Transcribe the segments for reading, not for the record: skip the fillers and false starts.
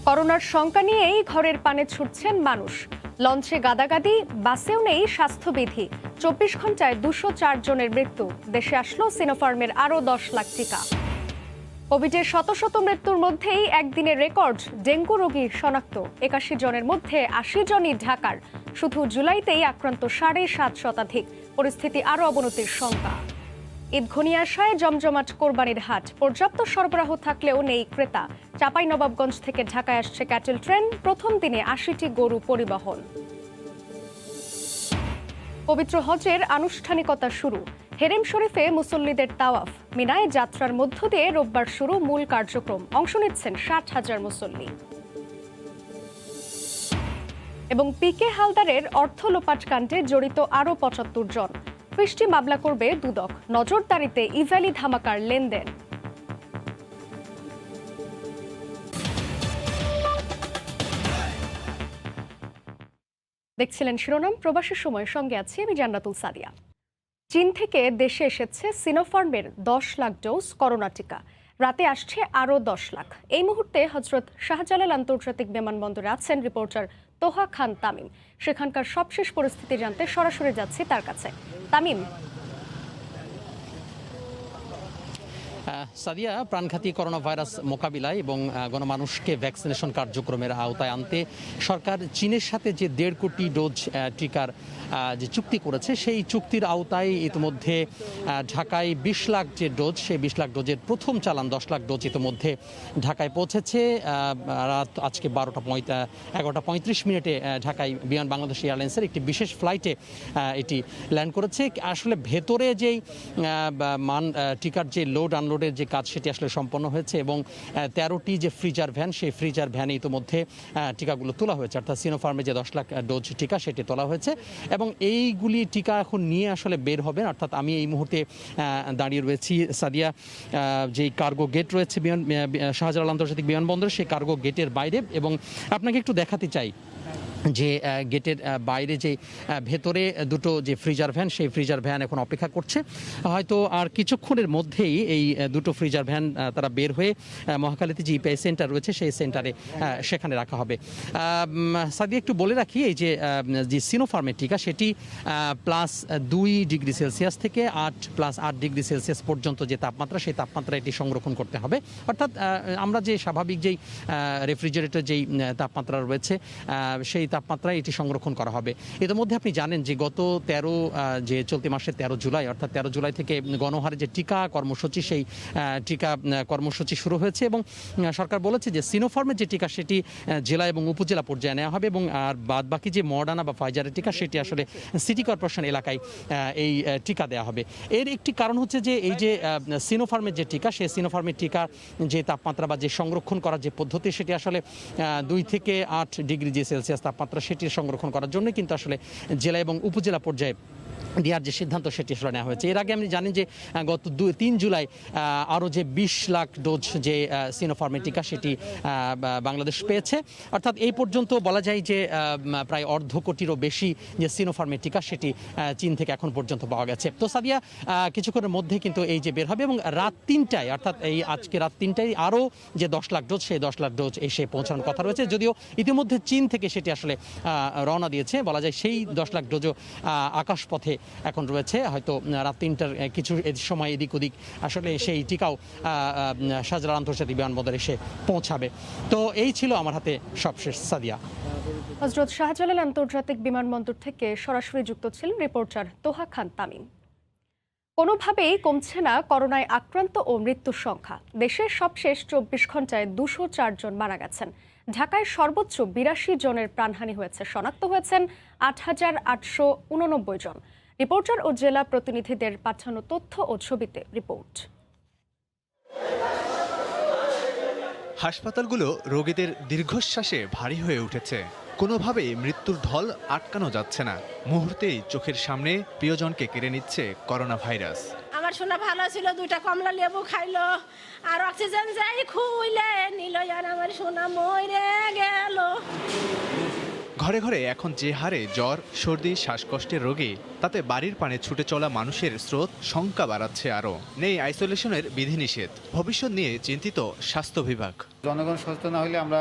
করোনার শঙ্কা নিয়েই ঘরের পানে ছুটছেন মানুষ। লঞ্চে গাদাগাদি, বাসেও নেই স্বাস্থ্যবিধি। ২৪ ঘন্টায় ২০৪ জনের মৃত্যু। দেশে আসলো সিনোফার্মের আরও ১০ লাখ টিকা। কোভিডের শত শত মৃত্যুর মধ্যেই একদিনের রেকর্ড ডেঙ্গু রোগী শনাক্ত। ৮১ জনের মধ্যে ৮০ জনই ঢাকার। শুধু জুলাইতেই আক্রান্ত ৭.৫ শতাধিক। পরিস্থিতি আরও অবনতির শঙ্কা। ঈদ ঘনিয়ে আসায় জমজমাট কোরবানির হাট। পর্যাপ্ত সরবরাহ থাকলেও নেই ক্রেতা। চাঁপাইনবাবগঞ্জ থেকে ঢাকায় আসছে ক্যাটেল ট্রেন। প্রথম দিনে ৮০টি গরু পরিবহন। পবিত্র হজের আনুষ্ঠানিকতা শুরু। হেরেম শরীফে মুসল্লিদের তাওয়াফ। মিনায় যাত্রার মধ্য দিয়ে রোববার শুরু মূল কার্যক্রম। অংশ নিচ্ছেন ৬০,০০০ মুসল্লি। এবং পিকে হালদারের অর্থ লোপাট কাণ্ডে জড়িত আরও ৭৫ জন। ৩০টি মামলা করবে দুদক। নজরদারিতে ইভ্যালি ধামাকার লেনদেন। দেখছিলেন শিরোনাম। প্রবাসের সময়ের সঙ্গে আছি আমি জান্নাতুল সাদিয়া। চীন থেকে দেশে এসেছে সিনোফার্মের ১০ লাখ ডোজ করোনা টিকা। রাতে আসছে আরও ১০ লাখ। এই মুহূর্তে হজরত শাহজালাল আন্তর্জাতিক বিমানবন্দরে আছেন রিপোর্টার তোহা খান তামিম। সেখানকার সবশেষ পরিস্থিতি জানতে সরাসরি যাচ্ছি তার কাছে। তামিম। সাদিয়া, প্রাণঘাতী করোনা ভাইরাস মোকাবিলায় এবং গণমানুষকে ভ্যাকসিনেশন কার্যক্রমের আওতায় আনতে সরকার চীনের সাথে যে ১.৫ কোটি ডোজ টিকার যে চুক্তি করেছে, সেই চুক্তির আওতায় ইতিমধ্যে ঢাকায় ২০ লাখ যে ডোজ, সেই ২০ লাখ ডোজের প্রথম চালান ১০ লাখ ডোজ ইতিমধ্যে ঢাকায় পৌঁছেছে। রাত আজকে ১১টা ৩৫ ঢাকায় বাংলাদেশ এয়ারলাইন্সের একটি বিশেষ ফ্লাইটে এটি ল্যান্ড করেছে। আসলে ভেতরে যেই টিকার যে লোড আনলোডের যে কাজ, সেটি আসলে সম্পন্ন হয়েছে এবং ১৩টি যে ফ্রিজার ভ্যান, সেই ফ্রিজার ভ্যানে ইতিমধ্যে টিকাগুলো তোলা হয়েছে। অর্থাৎ সিনোফার্মে যে ১০ লাখ ডোজ টিকা, সেটি তোলা হয়েছে এবং এইগুলি টিকা এখন নিয়ে আসলে বের হবেন। অর্থাৎ আমি এই মুহূর্তে দাঁড়িয়ে রয়েছি সাদিয়া, যেই কার্গো গেট রয়েছে শাহজালাল আন্তর্জাতিক বিমানবন্দরে, সেই কার্গো গেটের বাইরে। এবং আপনাকে একটু দেখাতে চাই যে গেটের বাইরে যে ভেতরে দুটো যে ফ্রিজার ভ্যান, সেই ফ্রিজার ভ্যান এখন অপেক্ষা করছে। হয়তো আর কিছুক্ষণের মধ্যেই এই দুটো ফ্রিজার ভ্যান তারা বের হয়ে মহাখালীতে যে ইপিআই সেন্টার রয়েছে, সেই সেন্টারে সেখানে রাখা হবে। সাদিয়া, একটু বলে রাখি, এই যে সিনোফার্মের টিকা, সেটি +2 ডিগ্রি সেলসিয়াস থেকে 8+8 ডিগ্রি সেলসিয়াস পর্যন্ত যে তাপমাত্রা, সেই তাপমাত্রা এটি সংরক্ষণ করতে হবে। অর্থাৎ আমরা যে স্বাভাবিক যেই রেফ্রিজারেটর যেই তাপমাত্রা রয়েছে, সেই তাপমাত্রায় এটি সংরক্ষণ করা হবে। ইতিমধ্যে আপনি জানেন যে গত চলতি মাসের ১৩ জুলাই, অর্থাৎ ১৩ জুলাই থেকে গণহারে যে টিকা কর্মসূচি, সেই টিকা কর্মসূচি শুরু হয়েছে এবং সরকার বলেছে যে সিনোফার্মের যে টিকা, সেটি জেলা এবং উপজেলা পর্যায়ে নেওয়া হবে এবং আর বাদবাকি যে মডার্না বা ফাইজারের টিকা, সেটি আসলে সিটি কর্পোরেশন এলাকায় এই টিকা দেওয়া হবে। এর একটি কারণ হচ্ছে যে এই যে সিনোফার্মের যে টিকা, সেই সিনোফার্মের টিকা যে তাপমাত্রা বা যে সংরক্ষণ করার যে পদ্ধতি, সেটি আসলে 2 থেকে 8 ডিগ্রি যে সেলসিয়াস তাপমাত্রা, সেটি সংরক্ষণ করার জন্য কিন্তু আসলে জেলা এবং উপজেলা পর্যায়ে দেওয়ার যে সিদ্ধান্ত, সেটি আসলে নেওয়া হয়েছে। এর আগে আপনি জানেন যে গত ৩ জুলাই আরও যে ২০ লাখ ডোজ যে সিনোফার্মের টিকা, সেটি বাংলাদেশ পেয়েছে। অর্থাৎ এই পর্যন্ত বলা যায় যে প্রায় ১.৫ কোটিরও বেশি যে সিনোফার্মের টিকা, সেটি চীন থেকে এখন পর্যন্ত পাওয়া গেছে। তো সাদিয়া, কিছুক্ষণের মধ্যে কিন্তু এই যে বের হবে এবং রাত ৩টায়, অর্থাৎ এই আজকে রাত 3টায় আরও যে ১০ লাখ ডোজ, সেই ১০ লাখ ডোজ এসে পৌঁছানোর কথা রয়েছে। যদিও ইতিমধ্যে চীন থেকে সেটি আসলে রওনা দিয়েছে। বলা যায় সেই ১০ লাখ ডোজও আকাশপথে এখন রয়েছে। হয়তো রাত ৩টার কিছু সময় এদিক ওদিক আসলে সেই টিকাও শাহজালাল আন্তর্জাতিক বিমানবন্দরে এসে পৌঁছাবে। তো এই ছিল আমার হাতে সবশেষ। সাদিয়া। হজরত শাহজালাল আন্তর্জাতিক বিমানবন্দর থেকে সরাসরি যুক্ত ছিলেন রিপোর্টার তোহা খান তামিম। কোনোভাবেই কমছে না করোনায় আক্রান্ত ও মৃত্যুর সংখ্যা। দেশের সবশেষ ২৪ ঘন্টায় ২০৪ জন মারা গেছেন। ঢাকায় সর্বোচ্চ ৮২ জনের প্রাণহানি হয়েছে। শনাক্ত হয়েছেন ৮,৮৮৯ জন। রিপোর্টার ও জেলা প্রতিনিধিদের পাঠানো তথ্য ও ছবিতে রিপোর্ট। হাসপাতালগুলো রোগীদের দীর্ঘশ্বাসে ভারী হয়ে উঠেছে। কোনোভাবেই মৃত্যুর ঢল আটকানো যাচ্ছে না। মুহূর্তেই চোখের সামনে প্রিয়জনকে কেড়ে নিচ্ছে করোনা ভাইরাস। আমার শোনা ভালো ছিল, 2টা কমলা লেবু খাইলো আর অক্সিজেন যাই খুইলে নিল, আর আমার শোনা মরে গেল। ঘরে ঘরে এখন যে হারে জ্বর, সর্দি, শ্বাসকষ্টের রোগী, তাতে বাড়ির পানে ছুটে চলা মানুষের স্রোত শঙ্কা বাড়াচ্ছে আরও। নেই আইসোলেশনের বিধিনিষেধ, ভবিষ্যৎ নিয়ে চিন্তিত স্বাস্থ্য বিভাগ। জনগণ সচেতন না হলে আমরা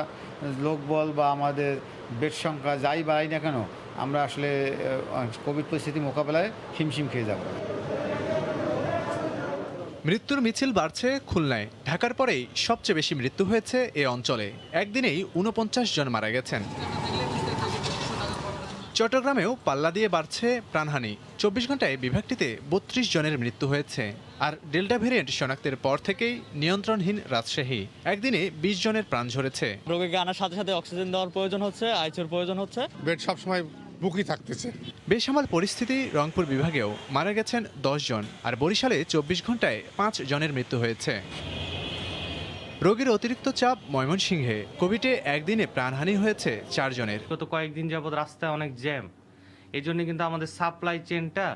লোকবল বা আমাদের বেড সংখ্যা যাই বাড়াই না কেন, আমরা আসলে কোভিড পরিস্থিতি মোকাবেলায় হিমশিম খেয়ে যাব। মৃত্যুর মিছিল বাড়ছে খুলনায়। ঢাকার পরেই সবচেয়ে বেশি মৃত্যু হয়েছে এ অঞ্চলে। একদিনেই 49 জন মারা গেছেন। চট্টগ্রামেও পাল্লা দিয়ে বাড়ছে প্রাণহানি। 24 ঘন্টায় বিভাগটিতে 32 জনের মৃত্যু হয়েছে। আর ডেল্টা ভ্যারিয়েন্ট শনাক্তের পর থেকেই নিয়ন্ত্রণহীন রাজশাহী। একদিনে 20 জনের প্রাণ ঝরেছে। রোগীকে আনার সাথে সাথে অক্সিজেন দেওয়ার প্রয়োজন হচ্ছে, আইসিইউর প্রয়োজন হচ্ছে। বেড সবসময় বুকই থাকতেছে। বেসামাল পরিস্থিতি রংপুর বিভাগেও মারা গেছেন 10 জন। আর বরিশালে 24 ঘন্টায় 5 জনের মৃত্যু হয়েছে। রোগীর অতিরিক্ত চাপ ময়মনসিংহে। কোভিডে একদিনে প্রাণহানি হয়েছে 4 জনের। গত কয়েকদিন যাবৎ রাস্তায় অনেক জ্যাম, এই জন্য কিন্তু আমাদের সাপ্লাই চেনটা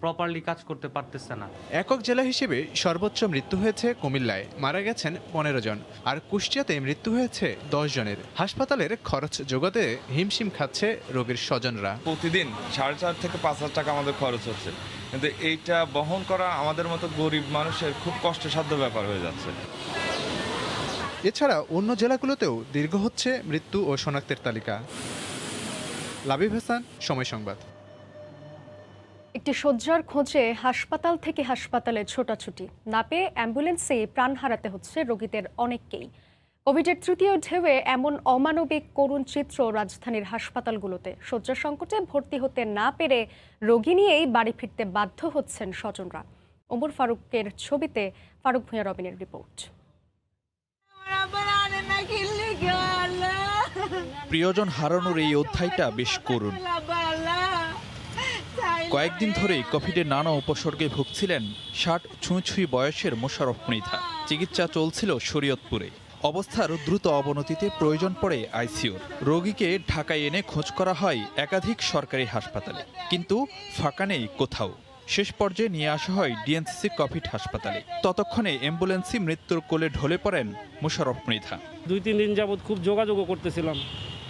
প্রপারলি কাজ করতে পারতেছে না। একক জেলা হিসেবে সর্বোচ্চ মৃত্যু হয়েছে কুমিল্লায়, মারা গেছেন 15 জন। আর কুষ্টিয়াতে মৃত্যু হয়েছে 10 জনের। হাসপাতালের খরচ জোগাতে হিমশিম খাচ্ছে রোগীর স্বজনরা। প্রতিদিন 4,500 থেকে 5,000 টাকা আমাদের খরচ হচ্ছে, কিন্তু এইটা বহন করা আমাদের মতো গরিব মানুষের খুব কষ্টসাধ্য ব্যাপার হয়ে যাচ্ছে। এছাড়া অন্য জেলাগুলোতেও দীর্ঘ হচ্ছে মৃত্যু ও শনাক্তের তালিকা। লাবিব হাসান, সময় সংবাদ। একটি শয্যার খোঁজে হাসপাতাল থেকে হাসপাতালে ছোটাছুটি, না পেয়ে অ্যাম্বুলেন্সে প্রাণ হারাতে হচ্ছে রোগীদের অনেককেই। কোভিডের তৃতীয় ঢেউয়ে এমন অমানবিক করুণ চিত্র রাজধানীর হাসপাতালগুলোতে। শয্যা সংকটে ভর্তি হতে না পেরে রোগী নিয়েই বাড়ি ফিরতে বাধ্য হচ্ছেন স্বজনরা। ওমর ফারুকের ছবিতে ফারুক ভূঁইয়া রবিনের রিপোর্ট। প্রিয়জন হারানোর এই অধ্যায়টা বেশ করুণ। কয়েকদিন ধরেই কোভিডের নানা উপসর্গে ভুগছিলেন 60 ছুঁই বয়সের মোশাররফ মৃধা। চিকিৎসা চলছিল শরীয়তপুরে। অবস্থার দ্রুত অবনতিতে প্রয়োজন পড়ে আইসিইউর। রোগীকে ঢাকায় এনে খোঁজ করা হয় একাধিক সরকারি হাসপাতালে, কিন্তু ফাঁকা নেই কোথাও। শেষ পর্যায়ে নিয়ে আসা হয় ডিএনসিসি কোভিড হাসপাতালে। ততক্ষণে অ্যাম্বুলেন্সে মৃত্যুর কোলে ঢলে পড়েন মোশাররফ মৃধা। 2-3 দিন যাবৎ খুব যোগাযোগও করতেছিলাম,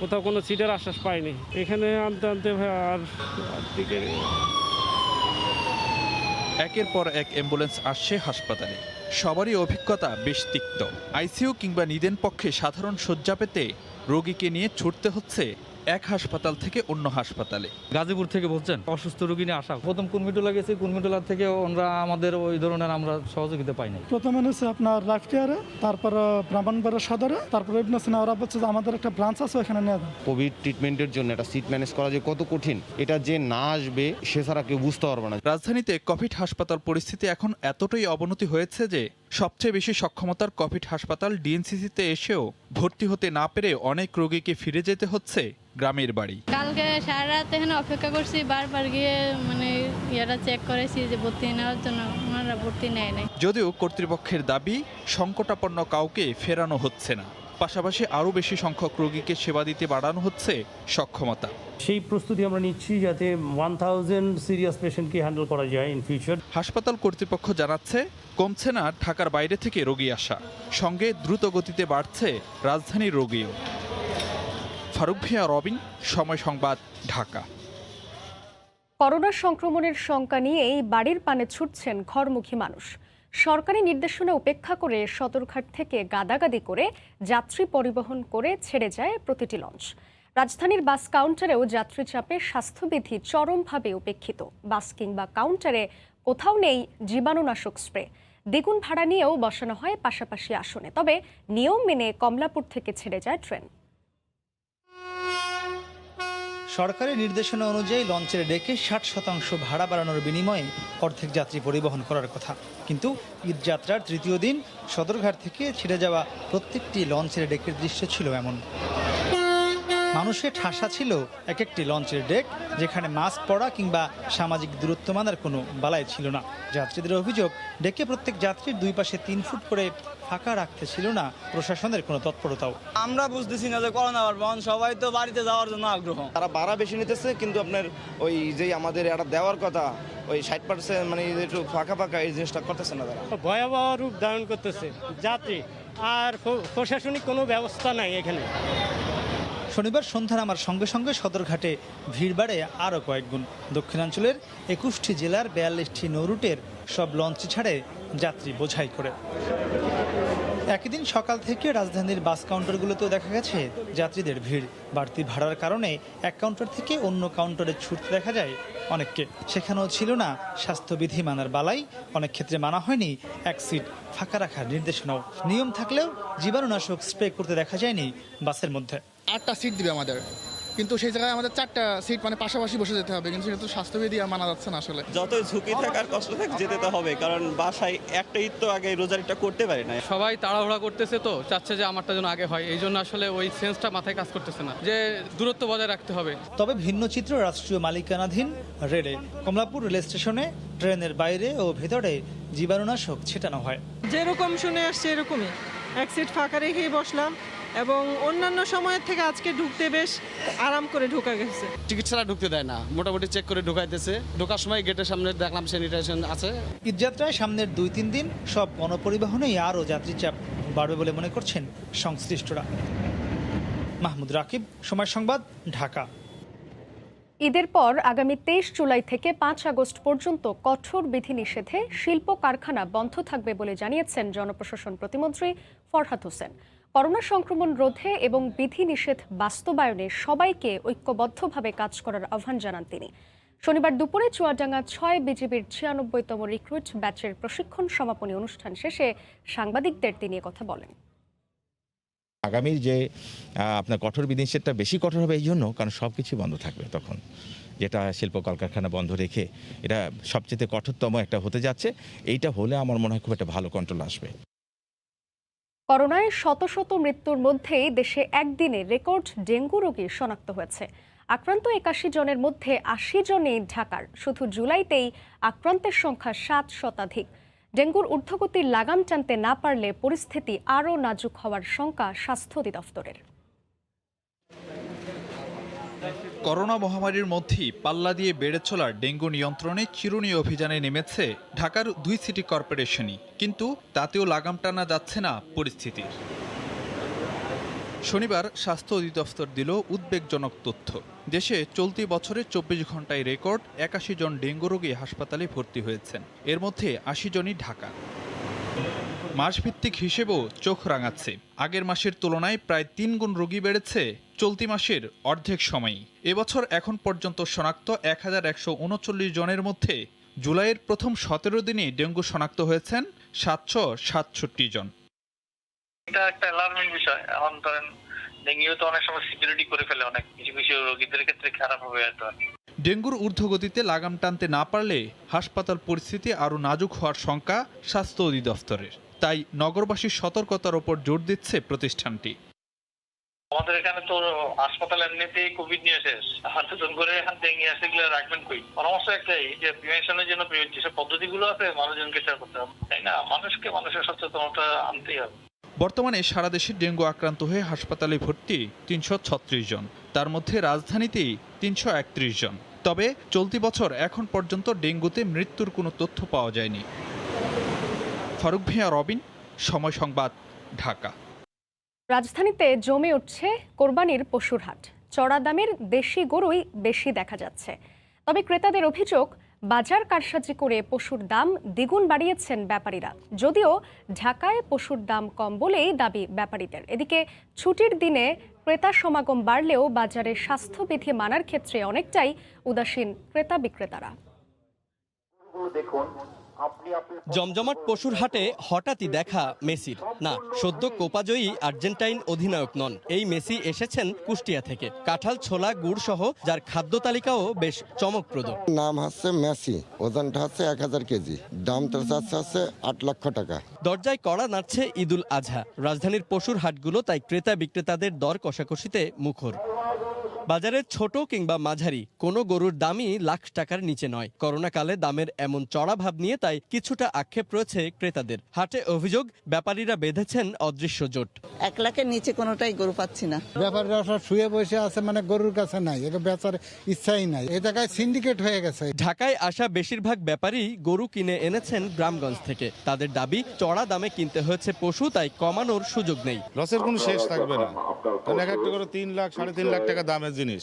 কোথাও কোনো সিটের আশ্বাস পাইনি। এখানে আনতে আনতে আর একের পর এক অ্যাম্বুলেন্স আসছে হাসপাতালে। সবারই অভিজ্ঞতা বেশ তিক্ত। আইসিইউ কিংবা নিদেন পক্ষে সাধারণ শয্যা পেতে রোগীকে নিয়ে ছুটতে হচ্ছে এক হাসপাতাল থেকে অন্য হাসপাতালে। গাজীপুর থেকে বলছেন অসুস্থ রোগী নিয়ে আসা। প্রথম কুর্মিটোলা গেছি, কুর্মিটোলা থেকে আমরা আমাদের ওই ধরনের আমরা সহযোগিতা পাই নাই। প্রথমে হচ্ছে আপনার লাইফ কেয়ারে, তারপর ব্রাহ্মণবাড়িয়া সদরে, তারপর ওরা বলছে যে আমাদের একটা ব্রাঞ্চ আছে ওখানে নিয়ে যান। কোভিড ট্রিটমেন্টের জন্য একটা সিট ম্যানেজ করা যে কত কঠিন, এটা যে না আসবে সে ছাড়া কেউ বুঝতে পারবে না। রাজধানীতে কোভিড হাসপাতাল পরিস্থিতি এখন এতটাই অবনতি হয়েছে যে সবচেয়ে বেশি সক্ষমতার কোভিড হাসপাতাল ডিএনসিসিতে এসেও ভর্তি হতে না পেরে অনেক রোগীকে ফিরে যেতে হচ্ছে গ্রামের বাড়ি। কালকে সারা রাত এখানে অপেক্ষা করছি, বারবার গিয়ে ইয়ারা চেক করেছি যে ভর্তি নেওয়ার জন্য, ওনারা ভর্তি নেয় নাই। যদিও কর্তৃপক্ষের দাবি সংকটাপন্ন কাউকে ফেরানো হচ্ছে না, পাশাপাশি আরও বেশি সংখ্যক রোগীকে সেবা দিতে বাড়ানো হচ্ছে সক্ষমতা। সেই প্রস্তুতি আমরা নিচ্ছি যাতে 1000 সিরিয়াস পেশেন্টকে হ্যান্ডেল করা যায় ইন ফিউচার। হাসপাতাল কর্তৃপক্ষ জানাচ্ছে কমছে না ঢাকার বাইরে থেকে রোগী আসা, সঙ্গে দ্রুত গতিতে বাড়ছে রাজধানীর রোগীও। ফারুক ভূঁইয়া, রবিন, সময় সংবাদ, ঢাকা। করোনা সংক্রমণের শঙ্কা নিয়েই বাড়ির পানে ছুটছেন ঘরমুখী মানুষ। সরকারি নির্দেশনা উপেক্ষা করে সদরঘাট থেকে গাদাগাদি করে যাত্রী পরিবহন করে ছেড়ে যায় প্রতিটি লঞ্চ। রাজধানীর বাস কাউন্টারেও যাত্রী চাপে স্বাস্থ্যবিধি চরমভাবে উপেক্ষিত। বাস কিংবা কাউন্টারে কোথাও নেই জীবাণুনাশক স্প্রে। দ্বিগুণ ভাড়া নিয়েও বসানো হয় পাশাপাশি আসনে। তবে নিয়ম মেনে কমলাপুর থেকে ছেড়ে যায় ট্রেন। সরকারি নির্দেশনা অনুযায়ী লঞ্চের ডেকে 60% ভাড়া বাড়ানোর বিনিময়ে অর্ধেক যাত্রী পরিবহন করার কথা, কিন্তু ঈদযাত্রার তৃতীয় দিন সদরঘাট থেকে ছেড়ে যাওয়া প্রত্যেকটি লঞ্চের ডেকের দৃশ্য ছিল এমন। মানুষের ঠাসা ছিল এক একটি লঞ্চের ডেক, যেখানে মাস্ক পরা কিংবা সামাজিক দূরত্ব মানার কোনো বালাই ছিল না। যাত্রীদের অভিযোগ, ডেকে প্রত্যেক যাত্রীর 2 পাশে 3 ফুট করে ফাঁকা রাখতে ছিল না প্রশাসনের কোনো তৎপরতাও। আমরা বুঝতেছি না যে করোনা বহন, সবাই তো বাড়িতে যাওয়ার জন্য আগ্রহ। তারা ভাড়া বেশি নিতেছে, কিন্তু আপনার ওই যে আমাদের এটা দেওয়ার কথা ওই 60% মানে একটু ফাঁকা ফাঁকা এই জিনিসটা করতেছে না তারা। ভয়াবহ রূপ ধারণ করতেছে যাত্রী, আর প্রশাসনিক কোনো ব্যবস্থা নাই এখানে। শনিবার সন্ধ্যা নামার সঙ্গে সঙ্গে সদরঘাটে ভিড় বাড়ে আরও কয়েক গুণ। দক্ষিণাঞ্চলের 21টি জেলার 42টি নৌরুটের সব লঞ্চ ছাড়ে যাত্রী বোঝাই করে। একই দিন সকাল থেকে রাজধানীর বাস কাউন্টারগুলোতেও দেখা গেছে যাত্রীদের ভিড়। বাড়তি ভাড়ার কারণে এক কাউন্টার থেকে অন্য কাউন্টারে ছুটতে দেখা যায় অনেককে। সেখানেও ছিল না স্বাস্থ্যবিধি মানার বালাই, অনেক ক্ষেত্রে মানা হয়নি এক সিট ফাঁকা রাখার নির্দেশনাও। নিয়ম থাকলেও জীবাণুনাশক স্প্রে করতে দেখা যায়নি বাসের মধ্যে। 8টা সিট দিবে আমাদের, কিন্তু সেই জায়গায় আমাদের 4টা সিট মানে পাশাপাশি বসে যেতে হবে, কিন্তু সেটা তো স্বাস্থ্যবিধি আর মানা যাচ্ছে না। আসলে যতই ঝুঁকি থাকার কষ্ট থাক যেতে তো হবে, কারণ বাসায় একটা ঈদ তো আগে রোজারিটা করতে পারি না। সবাই তাড়াহুড়া করতেছে, তো চাচ্ছে যে আমারটা যেন আগে হয়, এই জন্য আসলে ওই সেন্সটা মাথায় কাজ করতেছে না যে দূরত্ব বজায় রাখতে হবে। তবে ভিন্ন চিত্র রাষ্ট্রীয় মালিকানাধীন রেলে। কমলাপুর রেল স্টেশনে ট্রেনের বাইরে ও ভেতরে জীবাণুনাশক ছেটানো হয়। যেরকম শুনে আসছে এরকমই এক সিট ফাঁকা রেখেই বসলাম, এবং অন্যান্য সময়ের থেকে আজকে ঢুকতে বেশ আরাম করে ঢোকা গেছে। টিকিট ছাড়া ঢুকতে দেয় না, মোটামুটি চেক করে ঢুকাইতেছে। ঢোকার সময় গেটের সামনে দেখলাম স্যানিটাইজেশন আছে। ঈদযাত্রায় সামনের 2-3 দিন সব গণপরিবহনেই আরও যাত্রী চাপ বাড়বে বলে মনে করছেন সংশ্লিষ্টরা। মাহমুদ রাকিব, সময় সংবাদ, ঢাকা। ঈদের পর আগামী 23 জুলাই থেকে 5 আগস্ট পর্যন্ত কঠোর বিধিনিষেধে শিল্প কারখানা বন্ধ থাকবে বলে জানিয়েছেন জনপ্রশাসন প্রতিমন্ত্রী ফরহাদ হোসেন। করোনা সংক্রমণ রোধে এবং বিধিনিষেধ বাস্তবায়নে সবাইকে ঐক্যবদ্ধভাবে কাজ করার আহ্বান জানান তিনি। শনিবার দুপুরে চুয়াডাঙ্গা 6 বিজিবির 96তম রিক্রুট ব্যাচের প্রশিক্ষণ সমাপনী অনুষ্ঠান শেষে সাংবাদিকদের তিনি কথা বলেন। আগামীর যে আপনার কঠোর বিধিনিষেধটা বেশি কঠোর হবে এই জন্য, কারণ সব কিছু বন্ধ থাকবে তখন, যেটা শিল্প কলকারখানা বন্ধ রেখে এটা সবচেয়ে কঠোরতম একটা হতে যাচ্ছে। এইটা হলে আমার মনে হয় খুব একটা ভালো কন্ট্রোল আসবে। করোনায় শত শত মৃত্যুর মধ্যেই দেশে একদিনে রেকর্ড ডেঙ্গু রোগী শনাক্ত হয়েছে। আক্রান্ত 81 জনের মধ্যে 80 জনই ঢাকার। শুধু জুলাইতেই আক্রান্তের সংখ্যা 7 শতাধিক। ডেঙ্গুর ঊর্ধ্বগতির লাগাম টানতে না পারলে পরিস্থিতি আরও নাজুক হওয়ার শঙ্কা স্বাস্থ্য অধিদপ্তরের। করোনা মহামারীর মধ্যেই পাল্লা দিয়ে বেড়ে চলা ডেঙ্গু নিয়ন্ত্রণে চিরুনি অভিযানে নেমেছে ঢাকার 2 সিটি কর্পোরেশনই, কিন্তু তাতেও লাগাম টানা যাচ্ছে না পরিস্থিতির। শনিবার স্বাস্থ্য অধিদপ্তর দিল উদ্বেগজনক তথ্য। দেশে চলতি বছরে 24 ঘন্টায় রেকর্ড 81 জন ডেঙ্গু রোগী হাসপাতালে ভর্তি হয়েছেন, এর মধ্যে 80 জনই ঢাকা। মাসভিত্তিক হিসেবেও চোখ রাঙাচ্ছে। আগের মাসের তুলনায় প্রায় 3 গুণ রোগী বেড়েছে চলতি মাসের অর্ধেক সময়ই। এবছর এখন পর্যন্ত শনাক্ত 1139 জনের মধ্যে জুলাইয়ের প্রথম 17 দিনে ডেঙ্গু শনাক্ত হয়েছেন 767 জন। এটা একটা অ্যালার্মিং বিষয়। এখন ধরেন ডেঙ্গু তো অনেক সময় সিকিউরিটি করে ফেলে, অনেক কিছু কিছু রোগীদের ক্ষেত্রে খারাপ হবে। ডেঙ্গুর ঊর্ধ্বগতিতে লাগাম টানতে না পারলে হাসপাতাল পরিস্থিতি আরও নাজুক হওয়ার শঙ্কা স্বাস্থ্য অধিদপ্তরের। তাই নগরবাসীর সতর্কতার ওপর জোর দিচ্ছে প্রতিষ্ঠানটি। আমাদের এখানে তো হাসপাতাল এমনিতেই কোভিড নিয়ে শেষ, নতুন করে এখান ডেঙ্গি আসে এগুলো রাখবেন কই? পরামর্শ একটাই যে প্রিভেনশনের জন্য যেসব পদ্ধতিগুলো আছে মানুষজনকে শেয়ার করতে হবে, তাই না? মানুষের সচেতনতা আনতেই হবে। বর্তমানে সারা দেশে ডেঙ্গু আক্রান্ত হয়ে হাসপাতালে ভর্তি 336 জন, তার মধ্যে রাজধানীতেই 331 জন। তবে চলতি বছর এখন পর্যন্ত ডেঙ্গুতে মৃত্যুর কোনো তথ্য পাওয়া যায়নি। ফারুক ভিয়া, রবিন, সময় সংবাদ, ঢাকা। রাজধানীতে জমে উঠছে কোরবানির পশুর হাট। চড়া দামের দেশি গরুই বেশি দেখা যাচ্ছে। তবে ক্রেতাদের অভিযোগ, বাজার কারসাজি করে পশুর দাম দ্বিগুণ বাড়িয়েছেন ব্যাপারীরা। যদিও ঢাকায় পশুর দাম কম বলেই দাবি ব্যাপারীদের। এদিকে ছুটির দিনে ক্রেতা সমাগম বাড়লেও বাজারে স্বাস্থ্যবিধি মানার ক্ষেত্রে অনেকটাই উদাসীন ক্রেতা বিক্রেতারা। জমজমাট পশুর হাটে হঠাৎই দেখা মেসির। না, সদ্য কোপাজয়ী আর্জেন্টাইন অধিনায়ক নন, এই মেসি এসেছেন কুষ্টিয়া থেকে। কাঁঠাল, ছোলা, গুড় সহ যার খাদ্য তালিকাও বেশ চমকপ্রদ। নাম হচ্ছে মেসি, ওজনটা হচ্ছে 1000 কেজি, দামটা হচ্ছে 8 লক্ষ টাকা। দরজায় কড়া নাড়ছে ঈদুল আজহা। রাজধানীর পশুর হাটগুলো তাই ক্রেতা বিক্রেতাদের দর কষাকষিতে মুখর। বাজারে ছোট কিংবা মাঝারি কোনো গরুর দামই লাখ টাকার নিচে নয়। করোনাকালে দামের এমন চড়া ভাব নিয়ে তাই কিছুটা আক্ষেপ রয়েছে ক্রেতাদের। হাটে অভিযোগ, ব্যাপারীরা বেঁধেছেন অদৃশ্য জোট। 1 লাখের নিচে কোনোটাই গরু পাচ্ছি না। ব্যাপারীরা সব শুয়ে বসে আছে, মানে গরুর কাছে নাই, এটা বেচার ইচ্ছাই নাই। এই জায়গায় সিন্ডিকেট হয়ে গেছে। ঢাকায় আসা বেশিরভাগ ব্যাপারী গরু কিনে এনেছেন গ্রামগঞ্জ থেকে। তাদের দাবি, চড়া দামে কিনতে হয়েছে পশু, তাই কমানোর সুযোগ নেই। লসের কোনো শেষ থাকবে না, কারণ এক একটা করে 3 লাখ 3.5 লাখ টাকা দামের জিনিস,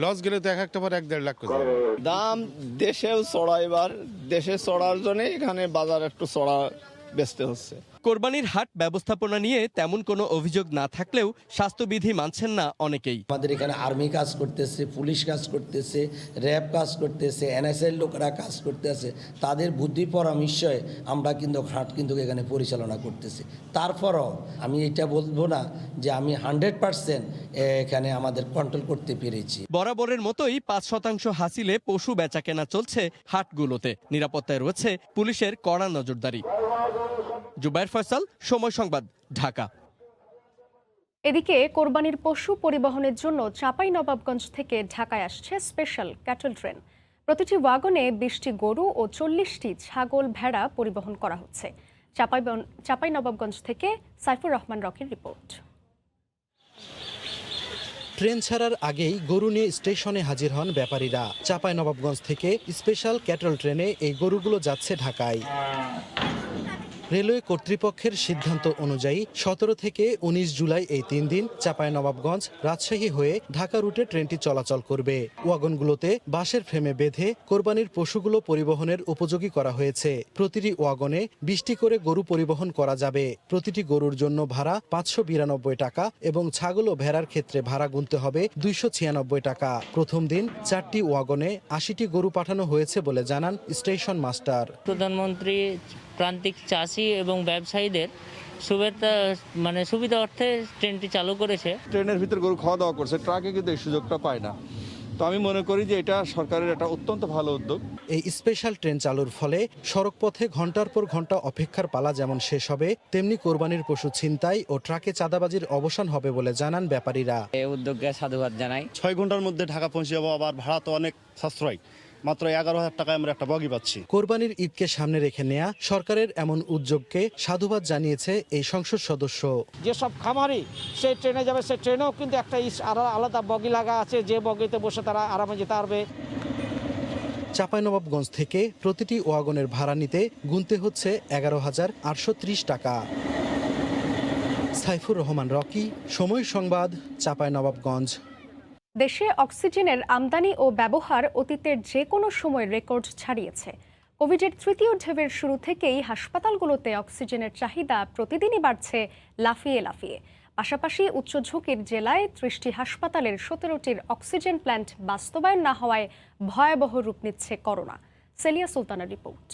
লস গেলে তো এক একটা পর 1.5 লাখ করে যাবে। দাম দেশেও চড়া, এবার দেশে চড়ার জন্য এখানে বাজার একটু চড়া বেচতে হচ্ছে। কোরবানির হাট ব্যবস্থাপনা নিয়ে তেমন কোনো অভিযোগ না থাকলেও স্বাস্থ্যবিধি মানছেন না অনেকেই। আমাদের এখানে আর্মি কাজ করতেছে, পুলিশ কাজ করতেছে, র্যাব কাজ করতেছে, এনএসএল লোকেরা কাজ করতেছে। তাদের বুদ্ধি পরামর্শে আমরা কিন্তু হাট কিন্তু এখানে পরিচালনা করতেছি। তারপরও আমি এটা বলবো না যে আমি 100% এখানে আমাদের কন্ট্রোল করতে পেরেছি। বরাবরের মতোই 5% হাসিলে পশু বেচা কেনা চলছে হাটগুলোতে। নিরাপত্তায় রয়েছে পুলিশের কড়া নজরদারি। জুবায়ের ফয়সাল, সময় সংবাদ, ঢাকা। এদিকে কোরবানির পশু পরিবহনের জন্য চাঁপাইনবাবগঞ্জ থেকে ঢাকায় আসছে স্পেশাল ক্যাটল ট্রেন। প্রতিটি ওয়াগনে 20টি গরু ও 40টি ছাগল ভেড়া পরিবহন করা হচ্ছে। চাঁপাইনবাবগঞ্জ থেকে সাইফুর রহমান রকির রিপোর্ট। ট্রেন ছাড়ার আগেই গরু নিয়ে স্টেশনে হাজির হন ব্যাপারীরা। চাঁপাইনবাবগঞ্জ থেকে স্পেশাল ক্যাটল ট্রেনে এই গরুগুলো যাচ্ছে ঢাকায়। রেলওয়ে কর্তৃপক্ষের সিদ্ধান্ত অনুযায়ী 17 থেকে 19 জুলাই এই 3 দিন চাঁপাইনবাবগঞ্জ, রাজশাহী হয়ে ঢাকা রুটে ট্রেনটি চলাচল করবে। ওয়াগনগুলোতে বাঁশের ফ্রেমে বেঁধে কোরবানির পশুগুলো পরিবহনের উপযোগী করা হয়েছে। প্রতিটি ওয়াগনে 20টি করে গরু পরিবহন করা যাবে। প্রতিটি গরুর জন্য ভাড়া 592 টাকা এবং ছাগল ও ভেড়ার ক্ষেত্রে ভাড়া গুনতে হবে 296 টাকা। প্রথম দিন 4টি ওয়াগনে 80টি গরু পাঠানো হয়েছে বলে জানান স্টেশন মাস্টার। প্রধানমন্ত্রী প্রান্তিক চাষি এবং ব্যবসায়ীদের সুবিধা অর্থে ট্রেনটি চালু করেছে। ট্রেনের ভিতরে গরু খাওয়া দাওয়া করছে, ট্রাকে কিন্তু এই সুযোগটা পায় না। তো আমি মনে করি যে এটা সরকারের একটা অত্যন্ত ভালো উদ্যোগ। এই স্পেশাল ট্রেন চালুর ফলে সড়কপথে ঘন্টার পর ঘন্টা অপেক্ষার পালা যেমন শেষ হবে, তেমনি কোরবানির পশু ছিনতাই ও ট্রাকে চাঁদাবাজির অবসান হবে বলে জানান ব্যাপারীরা। এই উদ্যোগকে সাধুবাদ জানাই। 6 ঘন্টার মধ্যে ঢাকা পৌঁছে যাবো, আবার ভাড়া তো অনেক সাশ্রয়, মাত্র 11,000 টাকায় আমরা একটা বগি পাচ্ছি। কোরবানির ঈদকে সামনে রেখে নেয়া সরকারের এমন উদ্যোগকে সাধুবাদ জানিয়েছে এই সংসদ সদস্য। যেসব খামারি সেই ট্রেনে যাবে, সেই ট্রেনেও কিন্তু একটা আলাদা বগি লাগা আছে, যে বগিতে বসে তারা আরামে যেতে পারবে। চাঁপাইনবাবগঞ্জ থেকে প্রতিটি ওয়াগনের ভাড়া নিতে গুনতে হচ্ছে 11,830 টাকা। সাইফুর রহমান রকি, সময় সংবাদ, চাঁপাইনবাবগঞ্জ। দেশে অক্সিজেনের আমদানি ও ব্যবহার অতীতের যে কোনো সময় রেকর্ড ছাড়িয়েছে। কোভিডের তৃতীয় ঢেউয়ের শুরু থেকেই হাসপাতালগুলোতে অক্সিজেনের চাহিদা প্রতিদিনই বাড়ছে লাফিয়ে লাফিয়ে। পাশাপাশি উচ্চ ঝুঁকির জেলায় 30টি হাসপাতালের 17টির অক্সিজেন প্ল্যান্ট বাস্তবায়ন না হওয়ায় ভয়াবহ রূপ নিচ্ছে করোনা। সেলিয়া সুলতানার রিপোর্ট।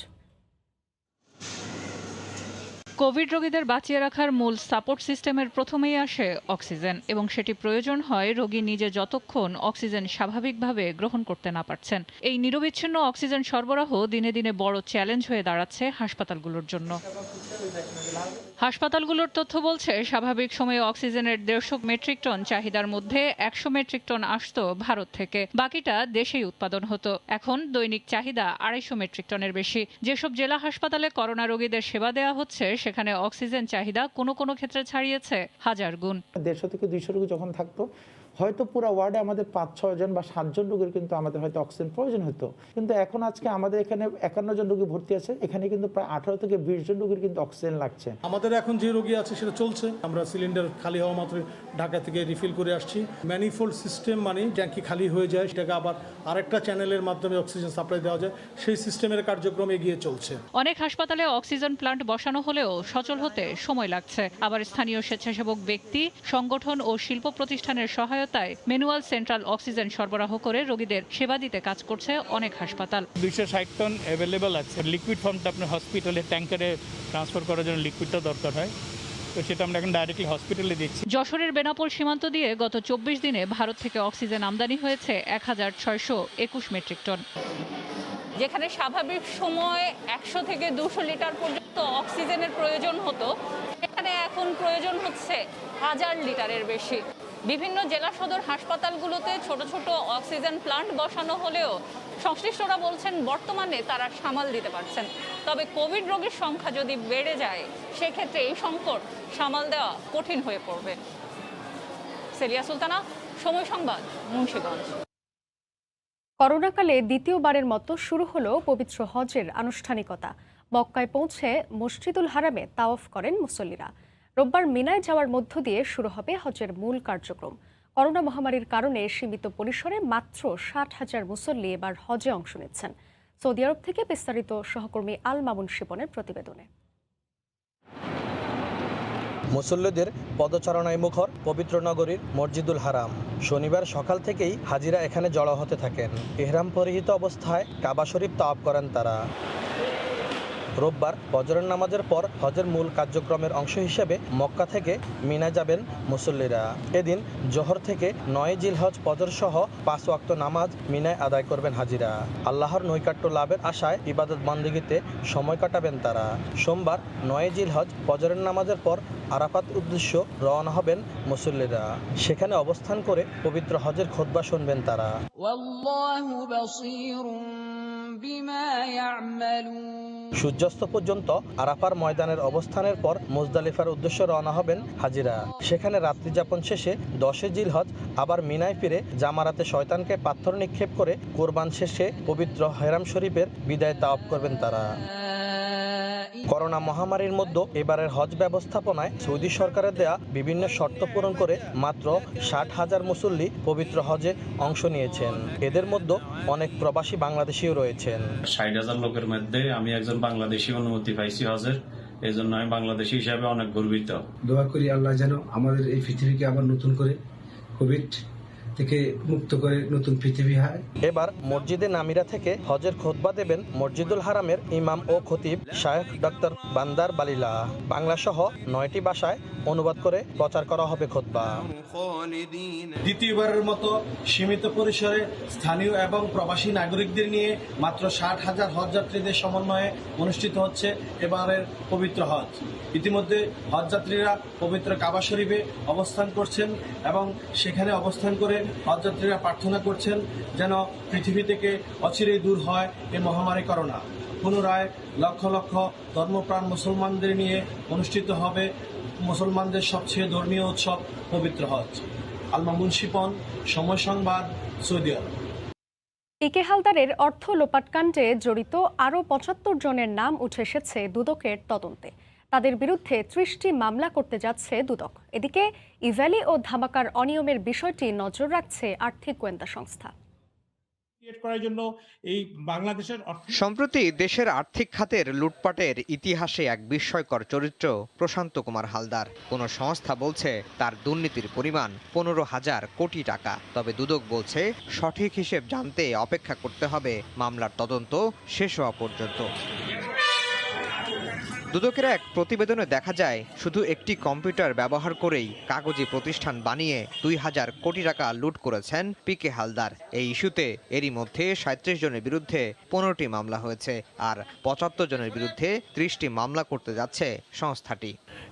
কোভিড রোগীদের বাঁচিয়ে রাখার মূল সাপোর্ট সিস্টেমের প্রথমেই আসে অক্সিজেন, এবং সেটি প্রয়োজন হয় রোগী নিজে যতক্ষণ অক্সিজেন স্বাভাবিকভাবে গ্রহণ করতে না পারছেন। এই নিরবিচ্ছিন্ন অক্সিজেন সরবরাহ দিনে দিনে বড় চ্যালেঞ্জ হয়ে দাঁড়াচ্ছে হাসপাতালগুলোর জন্য। হাসপাতালগুলোর তথ্য বলছে, স্বাভাবিক সময়ে অক্সিজেনের 150 মেট্রিক টন চাহিদার মধ্যে 100 মেট্রিক টন আসতো ভারত থেকে, বাকিটা দেশেই উৎপাদন হতো। এখন দৈনিক চাহিদা 250 মেট্রিক টনের বেশি। যেসব জেলা হাসপাতালে করোনা রোগীদের সেবা দেওয়া হচ্ছে, সেখানে অক্সিজেন চাহিদা কোনো কোনো ক্ষেত্রে ছাড়িয়েছে 1000 গুণ। 150 থেকে 200 রোগী যখন থাকতো, হয়তো পুরো ওয়ার্ডে আমাদের 5-6 জন বা 7 জন রোগীর কিন্তু আমাদের হয়তো অক্সিজেন প্রয়োজন হতো। কিন্তু এখন আজকে আমাদের এখানে 51 জন রোগী ভর্তি আছে, এখানে কিন্তু প্রায় 18 থেকে 20 জন রোগীর কিন্তু অক্সিজেন লাগছে। আমাদের এখন যে রোগী আছে সেটা চলছে, আমরা সিলিন্ডার খালি হওয়া মাত্র ঢাকা থেকে রিফিল করে আসছি। ম্যানিফোল্ড সিস্টেম, মানে ট্যাঙ্কি খালি হয়ে যায়, সেটাকে আবার আরেকটা চ্যানেলের মাধ্যমে অক্সিজেন সাপ্লাই দেওয়া যায়, সেই সিস্টেমের কার্যক্রম এগিয়ে চলছে। অনেক হাসপাতালে অক্সিজেন প্ল্যান্ট বসানো হলেও সচল হতে সময় লাগছে। আবার স্থানীয় স্বেচ্ছাসেবক ব্যক্তি, সংগঠন ও শিল্প প্রতিষ্ঠানের সহায়তায় ম্যানুয়াল সেন্ট্রাল অক্সিজেন সরবরাহ করে রোগীদের সেবা দিতে কাজ করছে অনেক হাসপাতাল। 260 টন অ্যাভেলেবল আছে। লিকুইড ফর্মটা আপনার হসপিটালে ট্যাঙ্কারে ট্রান্সফার করার জন্য লিকুইডটা দরকার হয়, তো সেটা আমরা এখন ডাইরেক্টলি হসপিটালে দিচ্ছি। যশোরের বেনাপোল সীমান্ত দিয়ে গত 24 দিনে ভারত থেকে অক্সিজেন আমদানি হয়েছে 1621 মেট্রিক টন। যেখানে স্বাভাবিক সময় 100 থেকে 200 লিটার পর্যন্ত অক্সিজেনের প্রয়োজন হতো, এখানে এখন প্রয়োজন হচ্ছে 1000 লিটারের বেশি। বিভিন্ন জেলা সদর হাসপাতালগুলোতে ছোট ছোট অক্সিজেন প্লান্ট বসানো হলেও সংশ্লিষ্টরা বলছেন বর্তমানে তারা সামাল দিতে পারছেন। তবে কোভিড রোগীর সংখ্যা যদি বেড়ে যায় সেক্ষেত্রে এই সংকট সামাল দেওয়া কঠিন হয়ে পড়বে। সেলিয়া সুলতানা, সময় সংবাদ, মুন্সিগঞ্জ। করোনাকালে দ্বিতীয়বারের মতো শুরু হলো পবিত্র হজের আনুষ্ঠানিকতা। মক্কায় পৌঁছে মসজিদুল হারামে তাওয়াফ করেন মুসল্লিরা। রোববার মিনায় যাওয়ার মধ্য দিয়ে শুরু হবে হজের মূল কার্যক্রম। করোনা মহামারীর কারণে সীমিত পরিসরে মাত্র 60,000 মুসল্লি এবার হজে অংশ নিচ্ছেন। সৌদি আরব থেকে বিস্তারিত সহকর্মী আল মামুন শিপনের প্রতিবেদনে। মুসল্লিদের পদচারণায় মুখর পবিত্র নগরীর মসজিদুল হারাম। শনিবার সকাল থেকেই হাজিরা এখানে জড়ো হতে থাকেন। ইহরাম পরিহিত অবস্থায় কাবা শরীফ তাওয়াফ করেন তারা। রোববার ফজরের নামাজের পর হজের মূল কার্যক্রমের অংশ হিসেবে মক্কা থেকে মিনা যাবেন মুসল্লিরা। এদিন জোহর থেকে 9 জিলহজ ফজর সহ 5 ওয়াক্ত নামাজ মিনায় আদায় করবেন হাজিরা। আল্লাহর নৈকট্য লাভের আশায় ইবাদত বন্দেগীতে সময় কাটাবেন তারা। সোমবার 9 জিলহজ ফজরের নামাজের পর আরাফাত উদ্দেশ্য রওনা হবেন মুসল্লিরা। সেখানে অবস্থান করে পবিত্র হজের খুতবা শুনবেন তারা। সূর্যাস্ত পর্যন্ত আরাফার ময়দানের অবস্থানের পর মুজদালিফার উদ্দেশ্যে রওনা হবেন হাজিরা। সেখানে রাত্রি যাপন শেষে 10 জিলহজ আবার মিনায় ফিরে জামারাতে শয়তানকে পাথর নিক্ষেপ করে কোরবান শেষে পবিত্র হেরাম শরীফের বিদায় তাওয়াফ করবেন তারা। করোনা মহামারীর মধ্যে এবারের হজ ব্যবস্থাপনায় সৌদি সরকারের দেয়া বিভিন্ন শর্ত পূরণ করে মাত্র 60,000 মুসল্লি পবিত্র হজে অংশ নিয়েছেন। এদের মধ্যে অনেক প্রবাসী বাংলাদেশিও রয়েছেন। 60,000 লোকের মধ্যে আমি একজন বাংলাদেশি অনুমতি পাইছি হজের। এই জন্য আমি বাংলাদেশি হিসাবে অনেক গর্বিত। দোয়া করি আল্লাহ যেন আমাদের এই পৃথিবীকে আবার নতুন করে কোভিড থেকে মুক্ত করে নতুন পৃথিবী হয়। এবার মসজিদে নামিরা থেকে হজের খুতবা দেবেন মসজিদুল হারামের ইমাম ও খতিব শায়েখ ডক্টর বান্দার বালিলা। বাংলা সহ 9টি ভাষায় অনুবাদ করে প্রচার করা হবে খুতবা। দ্বিতীয়বারের মতো সীমিত পরিসরে স্থানীয় এবং প্রবাসী নাগরিকদের নিয়ে মাত্র 60,000 হজযাত্রীদের সমন্বয়ে অনুষ্ঠিত হচ্ছে এবারের পবিত্র হজ। ইতিমধ্যে হজযাত্রীরা পবিত্র কাবা শরীফে অবস্থান করছেন এবং সেখানে অবস্থান করে হজযাত্রীরা প্রার্থনা করছেন যেন পৃথিবী থেকে অচিরেই দূর হয় এই মহামারী করোনা। পুনরায় লক্ষ লক্ষ ধর্মপ্রাণ মুসলমানদের নিয়ে অনুষ্ঠিত হবে মুসলমানদের সবচেয়ে ধর্মীয় উৎসব পবিত্র হজ। আল মামুন শিপন, সময় সংবাদ, সৌদি আরব। পিকে হালদারের অর্থ লোপাটকাণ্ডে জড়িত আরও 75 জনের নাম উঠে এসেছে দুদকের তদন্তে। তাদের বিরুদ্ধে 30টি মামলা করতে যাচ্ছে দুদক। এদিকে ইভ্যালি ও ধামাকার অনিয়মের বিষয়টি নজর রাখছে আর্থিক গোয়েন্দা সংস্থা। সম্প্রতি দেশের আর্থিক খাতের লুটপাটের ইতিহাসে এক বিস্ময়কর চরিত্র প্রশান্ত কুমার হালদার। কোন সংস্থা বলছে তার দুর্নীতির পরিমাণ 15,000 কোটি টাকা। তবে দুদক বলছে সঠিক হিসেব জানতে অপেক্ষা করতে হবে মামলার তদন্ত শেষ হওয়া পর্যন্ত। দুদকের এক প্রতিবেদনে দেখা যায় শুধু একটি কম্পিউটার ব্যবহার করেই কাগজি প্রতিষ্ঠান বানিয়ে 2,000 কোটি টাকা লুট করেছেন পিকে হালদার। এই ইস্যুতে এরই মধ্যে 37 জনের বিরুদ্ধে 15টি মামলা হয়েছে আর 75 জনের বিরুদ্ধে 30টি মামলা করতে যাচ্ছে সংস্থাটি।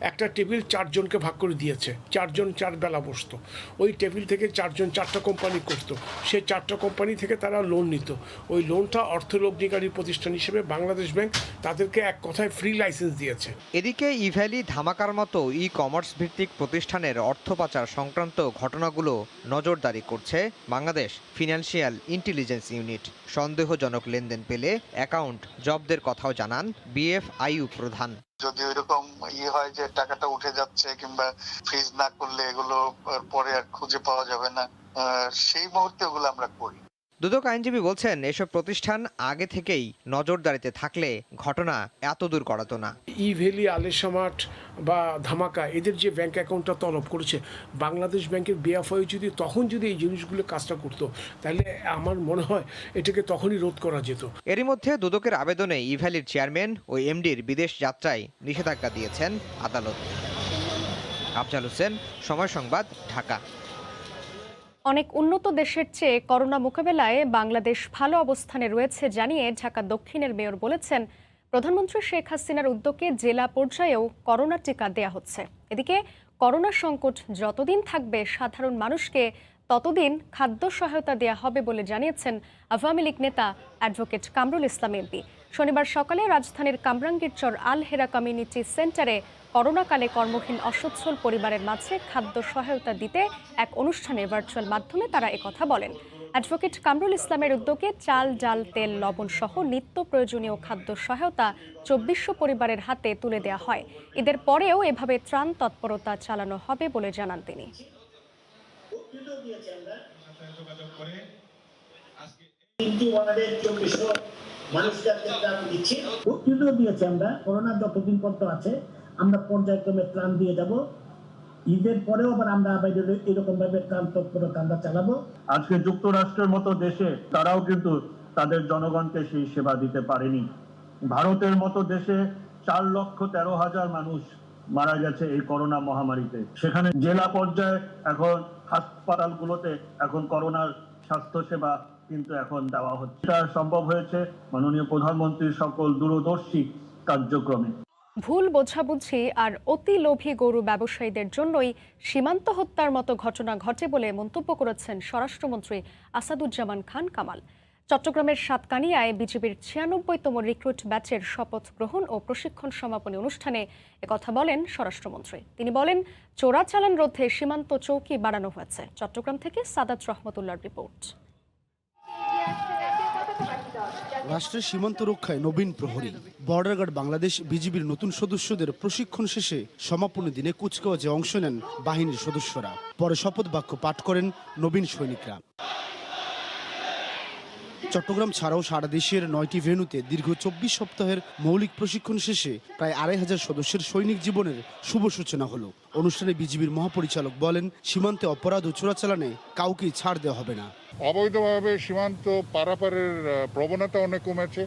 একটা টেবিল 4 জনকে ভাগ করে দিয়েছে, 4 জন 4 বেলা বসতো। ওই টেবিল থেকে 4 জন 4টা কোম্পানি করতো। সেই 4টা কোম্পানি থেকে তারা লোন নিত। ওই লোনটা অর্থলগ্নিকারী প্রতিষ্ঠান হিসেবে বাংলাদেশ ব্যাংক তাদেরকে এক কথায় ফ্রি লাইসেন্স দিয়েছে। এদিকে ইভ্যালি ধামাকার মতো ই কমার্স ভিত্তিক প্রতিষ্ঠানের অর্থ পাচার সংক্রান্ত ঘটনাগুলো নজরদারি করছে বাংলাদেশ ফিনান্সিয়াল ইন্টেলিজেন্স ইউনিট। সন্দেহজনক লেনদেন পেলে অ্যাকাউন্ট জব্দের কথাও জানান বিএফআইইউ প্রধান। যদি ওইরকম হয় যে টাকাটা উঠে যাচ্ছে কিংবা ফ্রিজ না করলে এগুলো পরে আর খুঁজে পাওয়া যাবে না, সেই মুহূর্তে ওগুলো আমরা করি। দুদক আইনজীবী বলছেন এসব প্রতিষ্ঠান আগে থেকেই নজরদারিতে থাকলে ঘটনা এত দূর করাতো না। ইভ্যালি, আলেশামার্ট বা ধামাকা এদের যে ব্যাংক অ্যাকাউন্টটা তলব করেছে বাংলাদেশ ব্যাংকের বিএফআই যদি এই জিনিসগুলো কাজটা করতো তাহলে আমার মনে হয় এটাকে তখনই রোধ করা যেত। এরই মধ্যে দুদকের আবেদনে ইভ্যালির চেয়ারম্যান ও এমডির বিদেশ যাত্রায় নিষেধাজ্ঞা দিয়েছেন আদালত। আফজাল হোসেন, সময় সংবাদ, ঢাকা। অনেক উন্নত দেশের চেয়ে করোনা মোকাবেলায় বাংলাদেশ ভালো অবস্থানে রয়েছে জানিয়ে ঢাকা দক্ষিণের মেয়র বলেছেন প্রধানমন্ত্রী শেখ হাসিনার উদ্যোগে জেলা পর্যায়েও করোনা টিকা দেয়া হচ্ছে। এদিকে করোনা সংকট যতদিন থাকবে সাধারণ মানুষকে ততদিন খাদ্য সহায়তা দেয়া হবে বলে জানিয়েছেন আওয়ামী লীগ নেতা অ্যাডভোকেট কামরুল ইসলাম এমপি। শনিবার সকালে রাজধানীর কামরাঙ্গীরচর আল হেরা কমিউনিটি সেন্টারে করোনাকালে কর্মহীন অসচ্ছল পরিবারের মাঝে খাদ্য সহায়তা দিতে এক অনুষ্ঠানে ভার্চুয়াল মাধ্যমে তারা একথা বলেন। অ্যাডভোকেট কামরুল ইসলামের উদ্যোগে চাল, ডাল, তেল, লবণ সহ নিত্য প্রয়োজনীয় খাদ্য সহায়তা 2400 পরিবারের হাতে তুলে দেওয়া হয়। ঈদের পরেও এভাবে ত্রাণ তৎপরতা চালানো হবে বলে জানান তিনি। করোনা যতদিন পর্যন্ত আছে আমরা পর্যায়ক্রমে ত্রাণ দিয়ে যাব। ঈদের পরেও আবার আমরা এরকম ভাবে ত্রাণ তৎপরতা আমরা চালাবো। আজকে যুক্তরাষ্ট্রের মতো দেশে তারাও কিন্তু তাদের জনগণকে সেই সেবা দিতে পারেনি। ভারতের মতো দেশে 4,13,000 মানুষ মারা গেছে এই করোনা মহামারীতে। সেখানে জেলা পর্যায়ে এখন হাসপাতালগুলোতে এখন করোনার স্বাস্থ্য সেবা কিন্তু এখন দেওয়া হচ্ছে। এটা সম্ভব হয়েছে মাননীয় প্রধানমন্ত্রীর সকল দূরদর্শী কার্যক্রমে। ভুল বোঝাবুঝি আর অতি লোভী গরু ব্যবসায়ীদের জন্যই সীমান্ত হত্যার মতো ঘটনা ঘটে বলে মন্তব্য করেছেন স্বরাষ্ট্রমন্ত্রী আসাদুজ্জামান খান কামাল। চট্টগ্রামের সাতকানিয়ায় বিজিবির 96তম রিক্রুট ব্যাচের শপথ গ্রহণ ও প্রশিক্ষণ সমাপনী অনুষ্ঠানে একথা বলেন স্বরাষ্ট্রমন্ত্রী। তিনি বলেন, চোরাচালান রোধে সীমান্ত চৌকি বাড়ানো হয়েছে। চট্টগ্রাম থেকে সাদাত রহমতুল্লাহর রিপোর্ট। রাষ্ট্রের সীমান্ত রক্ষায় নবীন প্রহরী। বর্ডার গার্ড বাংলাদেশ বিজিবির নতুন সদস্যদের প্রশিক্ষণ শেষে সমাপনী দিনে কুচকাওয়াজে অংশ নেন বাহিনীর সদস্যরা। পরে শপথ বাক্য পাঠ করেন নবীন সৈনিকরা। চট্টগ্রাম ছাড়াও সারা দেশের 9টি ভেন্যুতে দীর্ঘ 24 সপ্তাহের মৌলিক প্রশিক্ষণ শেষে প্রায় 2500 সদস্যের সৈনিক জীবনের শুভ সূচনা হলো। অনুষ্ঠানে বিজিবির মহাপরিচালক বলেন, সীমান্তে অপরাধ ও চোরাচালানে কাউকেই ছাড় দেওয়া হবে না। অবৈধভাবে সীমান্ত পারাপারের প্রবণতা অনেক কমেছে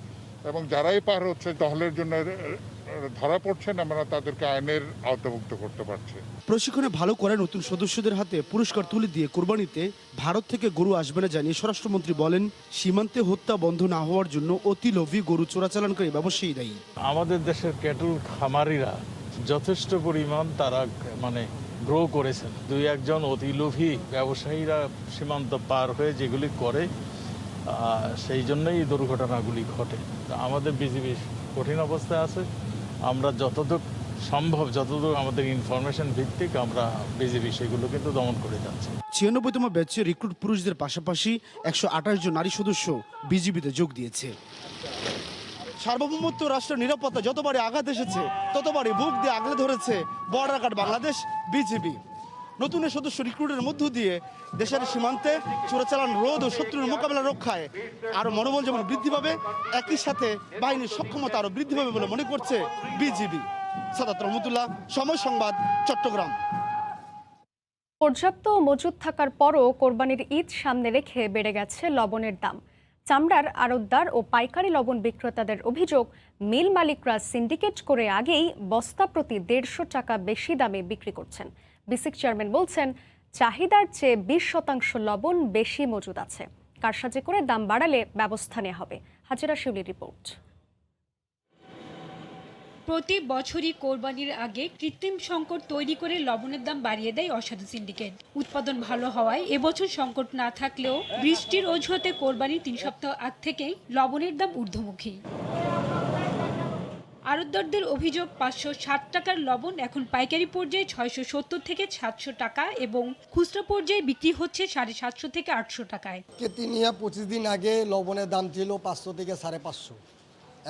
এবং যারাই পার হচ্ছে টহলের জন্য ধরা পড়ছেন, আমরা তাদেরকে আইনের আওতাভুক্ত করতে পারছি। প্রশিক্ষণে ভালো করে নতুন সদস্যদের হাতে পুরস্কার তুলে দিয়ে কোরবানিতে ভারত থেকে গরু আসবে না জানিয়ে স্বরাষ্ট্রমন্ত্রী বলেন, সীমান্তে হত্যা বন্ধ না হওয়ার জন্য অতি লোভী গরু চোরাচালানকারী ব্যবসায়ী দায়ী। আমাদের দেশের ক্যাটল খামারিরা যথেষ্ট পরিমাণ তারা গ্রো করেছেন। 2-1 অতি লোভী ব্যবসায়ীরা সীমান্ত পার হয়ে যেগুলি করে, সেই জন্যই এই দুর্ঘটনাগুলি ঘটে। আমাদের বিজিবি কঠিন অবস্থায় আছে। আমরা যতদূর সম্ভব, যতদূর আমাদের ইনফরমেশন ভিত্তিক, আমরা বিজিবি সেগুলো কিন্তু দমন করে যাচ্ছি। 96তম ব্যাচে রিক্রুট পুরুষদের পাশাপাশি 128 জন নারী সদস্য বিজিবিতে যোগ দিয়েছে। সার্বভৌমত্ব রাষ্ট্রের নিরাপত্তা যতবারই আঘাত এসেছে ততবারই বুক দিয়ে আগলে ধরেছে বর্ডার গার্ড বাংলাদেশ বিজিবি। নতুন সদস্য রিক্রুটের মধ্য দিয়ে দেশের সীমান্তে চোরাচালান রোধ ও শত্রুর মোকাবেলা রক্ষায় আরো মনোবল যেমন বৃদ্ধি পাবে, একই সাথে বাহিনীর সক্ষমতা আরো বৃদ্ধি পাবে বলে মনে করছে বিজিবি। সাদাত রহমতুল্লাহ, সময় সংবাদ, চট্টগ্রাম। পর্যাপ্ত মজুদ থাকার পরও কোরবানির ঈদ সামনে রেখে বেড়ে গেছে লবণের দাম। চামড়ার আড়তদার ও পাইকারি লবণ বিক্রেতাদের অভিযোগ, মিল মালিকরা সিন্ডিকেট করে আগেই বস্তা প্রতি 150 টাকা বেশি দামে বিক্রি করছেন। বিসিক চেয়ারম্যান বলছেন, চাহিদার চেয়ে 20% লবণ বেশি মজুদ আছে। কারসাজি করে দাম বাড়ালে ব্যবস্থা নেওয়া হবে। হাজিরা শিউলির রিপোর্ট। প্রতি বছরই কোরবানির আগে কৃত্রিম সংকট তৈরি করে লবণের দাম বাড়িয়ে দেয় অসাধু সিন্ডিকেট। উৎপাদন ভালো হওয়ায় এবছর সংকট না থাকলেও বৃষ্টির অজুহাতে কোরবানির 3 সপ্তাহ আগ থেকেই লবণের দাম ঊর্ধ্বমুখী। আড়তদারদের অভিযোগ, 560 টাকার লবণ এখন পাইকারি পর্যায়ে 670 থেকে 700 টাকা এবং খুচরা পর্যায়ে বিক্রি হচ্ছে 750 থেকে 800 টাকায়। কেতিনিয়া 25 দিন আগে লবণের দাম ছিল 500 থেকে 550।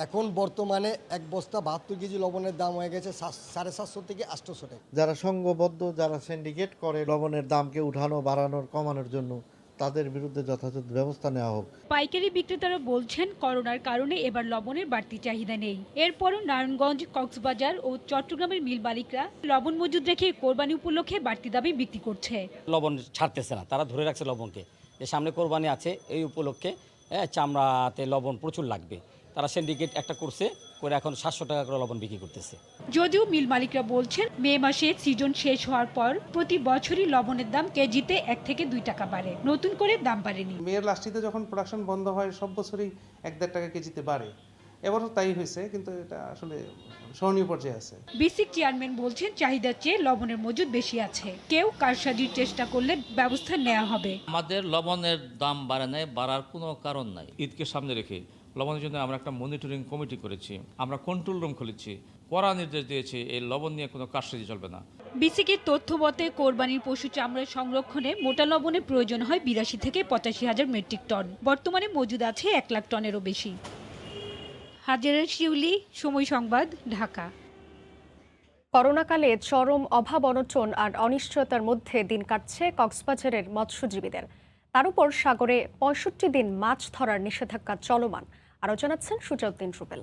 এখন বর্তমানে এক বস্তা 72 কেজি লবণের দাম হয়ে গেছে 750 থেকে 800 টাকা। যারা সংঘবদ্ধ, যারা সিন্ডিকেট করে লবণের দামকে উঠানো, বাড়ানোর, কমানোর জন্য, তাদের বিরুদ্ধে যথাযথ ব্যবস্থা নেওয়া হোক। পাইকারি বিক্রেতারা বলছেন, করোনার কারণে এবার লবণের বাড়তি চাহিদা নেই। এরপরও নারায়ণগঞ্জ, কক্সবাজার ও চট্টগ্রামের মিল মালিকরা লবণ মজুদ রেখে কোরবানি উপলক্ষে বাড়তি দামে বিক্রি করছে। লবণ ছাড়তেছে না, তারা ধরে রাখছে লবণকে, যে সামনে কোরবানি আছে, এই উপলক্ষে চামড়াতে লবণ প্রচুর লাগবে। তারা সিন্ডিকেট একটা করছে, করে এখন 700 টাকা করে লবণ বিক্রি করতেছে। যদিও মিল মালিকরা বলছেন, মে মাসে সিজন শেষ হওয়ার পর প্রতি বছরই লবণের দাম কেজিতে 1 থেকে 2 টাকা বাড়ে, নতুন করে দাম বাড়েনি। মেয়ের লাস্টিতে যখন প্রোডাকশন বন্ধ হয় সব বছরই 1-1.5 টাকা কেজিতে বাড়ে। এবারও তাই হয়েছে, কিন্তু এটা আসলে সহনীয় পর্যায়ে আছে। বিসিক চেয়ারম্যান বলছেন চাহিদার চেয়ে লবণের মজুদ বেশি আছে, কেউ কারসাজির চেষ্টা করলে ব্যবস্থা নেওয়া হবে। আমাদের লবণের দাম বাড়ে নাই, বাড়ার কোনো কারণ নাই। ঈদকে সামনে রেখে লবণের জন্য আমরা একটা মনিটরিং কমিটি করেছি, আমরা কন্ট্রোল রুম খুলেছি, কড়া নির্দেশ দিয়েছি এই লবণ নিয়ে কোনো কারসাজি চলবে না। বিসিকের তথ্য মতে কোরবানির পশু চামড়ার সংরক্ষণে মোটা লবণের প্রয়োজন হয় 82 থেকে 85,000 মেট্রিক টন। বর্তমানে মজুদ আছে 1 লাখ টনেরও বেশি। হাজারের শিউলি, সময় সংবাদ, ঢাকা। করোনাকালে চরম অভাব অনটন আর অনিশ্চয়তার মধ্যে দিন কাটছে কক্সবাজারের মৎস্যজীবীদের। তার উপর সাগরে 65 দিন মাছ ধরার নিষেধাজ্ঞা চলমান। আরও জানাচ্ছেন সুজাউদ্দিন রুবেল।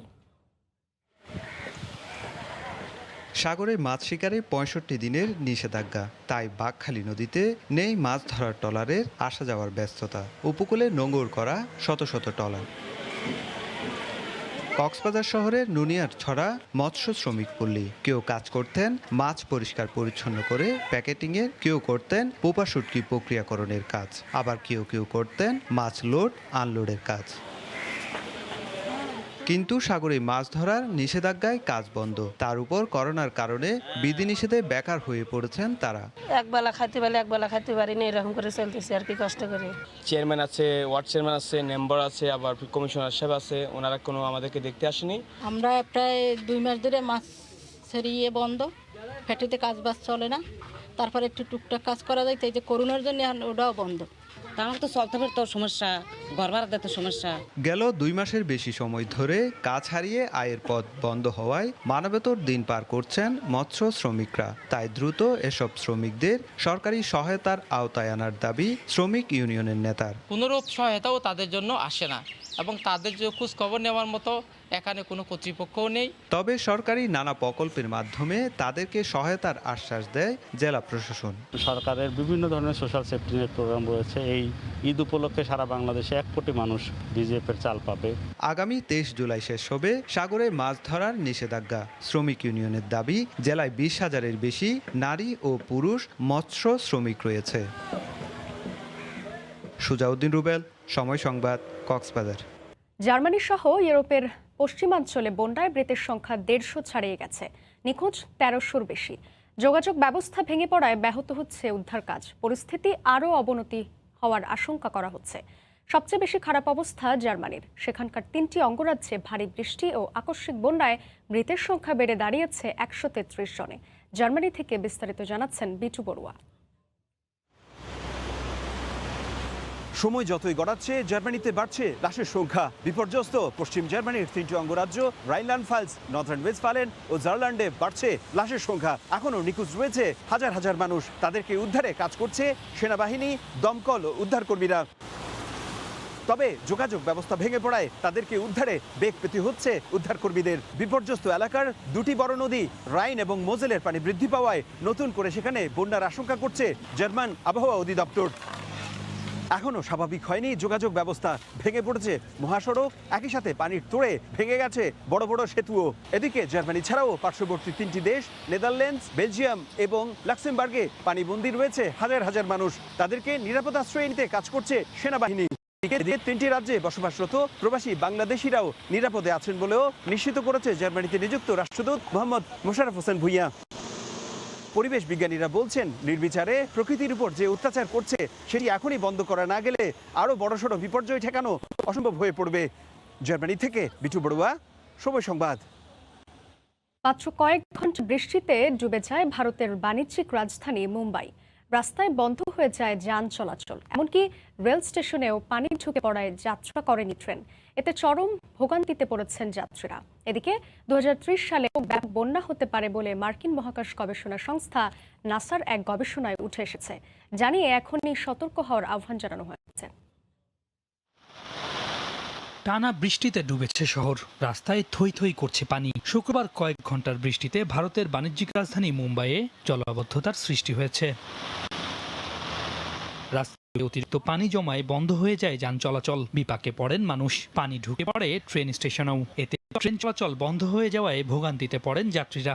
সাগরে মাছ শিকারে 65 দিনের নিষেধাজ্ঞা, তাই বাঁকখালী নদীতে নেই মাছ ধরার ট্রলারের আসা যাওয়ার ব্যস্ততা। উপকূলে নোঙর করা শত শত ট্রলার। কক্সবাজার শহরের নুনিয়ার ছড়া মৎস্য শ্রমিক পল্লী। কেউ কাজ করতেন মাছ পরিষ্কার পরিচ্ছন্ন করে প্যাকেটিংয়ের, কেউ করতেন পোপা শুটকি প্রক্রিয়াকরণের কাজ, আবার কেউ কেউ করতেন মাছ লোড আনলোডের কাজ। কিন্তু সাগরে মাছ ধরার নিষেধাজ্ঞায় কাজ বন্ধ। তার উপর করোনার কারণে বিধিনিষেধে বেকার হয়ে পড়েছেন তারা। একবেলা খাইতে পারলে একবেলা খাইতে পারি না, এরকম করে চলতেছে আর কি, কষ্ট করে। চেয়ারম্যান আছে, ওয়ার্ড চেয়ারম্যান আছে, মেম্বার আছে, আবার কমিশনার সাহেব আছে, ওনারা কোনো আমাদেরকে দেখতে আসেনি। আমরা প্রায় 2 মাস ধরে মাছ ছাড়িয়ে বন্ধ, ফ্যাক্টরিতে কাজ বাজ চলে না, তারপরে একটু টুকটাক কাজ করা যায়, তাই যে করোনার জন্য ওটাও বন্ধ। আমার তো চলতে পারে, তো সমস্যা, ঘর ভাড়া তো সমস্যা। গেল 2 মাসের বেশি সময় ধরে কাজ হারিয়ে আয়ের পথ বন্ধ হওয়ায় মানবেতর দিন পার করছেন মৎস্য শ্রমিকরা। তাই দ্রুত এসব শ্রমিকদের সরকারি সহায়তার আওতায় আনার দাবি শ্রমিক ইউনিয়নের নেতার। কোনোরূপ সহায়তাও তাদের জন্য আসে না এবং তাদের যে খোঁজ খবর নেওয়ার মতো এখানে কোনো কর্তৃপক্ষও নেই। তবে সরকারি নানা প্রকল্পের মাধ্যমে তাদেরকে সহায়তার আশ্বাস দেয় জেলা প্রশাসন। সরকারের বিভিন্ন ধরনের সোশ্যাল সেফটি নেট প্রোগ্রাম রয়েছে। এই ঈদ উপলক্ষে সারা বাংলাদেশে 1 কোটি মানুষ বিজেপির চাল পাবে। আগামী 23 জুলাই শেষ হবে সাগরে মাছ ধরার নিষেধাজ্ঞা। শ্রমিক ইউনিয়নের দাবি, জেলায় 20,000-এর বেশি নারী ও পুরুষ মৎস্য শ্রমিক রয়েছে। সুজাউদ্দিন রুবেল, সময় সংবাদ, কক্সবাজার। জার্মানি সহ ইউরোপের পশ্চিমাঞ্চলে বন্যায় মৃতের সংখ্যা 150 ছাড়িয়ে গেছে, নিখোঁজ 1300-র বেশি। যোগাযোগ ব্যবস্থা ভেঙে পড়ায় ব্যাহত হচ্ছে উদ্ধার কাজ। পরিস্থিতি আরও অবনতি হওয়ার আশঙ্কা করা হচ্ছে। সবচেয়ে বেশি খারাপ অবস্থা জার্মানির। সেখানকার 3টি অঙ্গরাজ্যে ভারী বৃষ্টি ও আকস্মিক বন্যায় মৃতের সংখ্যা বেড়ে দাঁড়িয়েছে 133 জনে। জার্মানি থেকে বিস্তারিত জানাচ্ছেন বিটু বড়ুয়া। সময় যতই গড়াচ্ছে জার্মানিতে বাড়ছে লাশের সংখ্যা। বিপর্যস্ত পশ্চিম জার্মানির 3টি অঙ্গরাজ্য রাইনল্যান্ড ফালস, নর্দার্ন ওয়েস্টফালেন ও জার্লান্ডে বাড়ছে লাশের সংখ্যা। এখনও নিখোঁজ রয়েছে হাজার হাজার মানুষ। তাদেরকে উদ্ধারে কাজ করছে সেনাবাহিনী, দমকল ও উদ্ধারকর্মীরা। তবে যোগাযোগ ব্যবস্থা ভেঙে পড়ায় তাদেরকে উদ্ধারে বেগ পেতে হচ্ছে উদ্ধারকর্মীদের। বিপর্যস্ত এলাকার 2টি বড় নদী রাইন এবং মোজেলের পানি বৃদ্ধি পাওয়ায় নতুন করে সেখানে বন্যার আশঙ্কা করছে জার্মান আবহাওয়া অধিদপ্তর। এখনও স্বাভাবিক হয়নি যোগাযোগ ব্যবস্থা। ভেঙে পড়েছে মহাসড়ক, একই সাথে পানির তোড়ে ভেঙে গেছে বড় বড় সেতুও। এদিকে জার্মানি ছাড়াও পার্শ্ববর্তী 3টি দেশ নেদারল্যান্ডস, বেলজিয়াম এবং লাক্সেমবার্গে পানিবন্দী রয়েছে হাজার হাজার মানুষ। তাদেরকে নিরাপদ আশ্রয়ে নিতে কাজ করছে সেনাবাহিনী। 3টি রাজ্যে বসবাসরত প্রবাসী বাংলাদেশিরাও নিরাপদে আছেন বলেও নিশ্চিত করেছে জার্মানিতে নিযুক্ত রাষ্ট্রদূত মোহাম্মদ মোশাররফ হোসেন ভূঁইয়া। পরিবেশ বিজ্ঞানীরা বলছেন, নির্বিচারে প্রকৃতির উপর যে অত্যাচার করছে সেটি এখনই বন্ধ করা না গেলে আরও বড়সড় বিপর্যয় ঠেকানো অসম্ভব হয়ে পড়বে। জার্মানি থেকে বিটু বড়ুয়া, সময় সংবাদ। মাত্র কয়েক ঘন্টা বৃষ্টিতে ডুবে যায় ভারতের বাণিজ্যিক রাজধানী মুম্বাই। রাস্তায় বন্ধ হয়ে যায় যান চলাচল, এমনকি রেল স্টেশনেও পানি ঢুকে পড়ায় যাত্রা করেনি ট্রেন। এতে চরম ভোগান্তিতে পড়েছেন যাত্রীরা। এদিকে 2030 সালে ব্যাপক বন্যা হতে পারে বলে মার্কিন মহাকাশ গবেষণা সংস্থা নাসার এক গবেষণায় উঠে এসেছে, জানিয়ে এখনই সতর্ক হওয়ার আহ্বান জানানো হয়েছে। টানা বৃষ্টিতে ডুবেছে শহর, রাস্তায় থই থই করছে পানি। শুক্রবার কয়েক ঘন্টার বৃষ্টিতে ভারতের বাণিজ্যিক রাজধানী মুম্বাইয়ে জলাবদ্ধতার সৃষ্টি হয়েছে। রাস্তায় অতিরিক্ত পানি জমায় বন্ধ হয়ে যায় যান চলাচল, বিপাকে পড়েন মানুষ। পানি ঢুকে পড়ে ট্রেন স্টেশনেও। এতে ট্রেন চলাচল বন্ধ হয়ে যাওয়ায় ভোগান্তিতে পড়েন যাত্রীরা।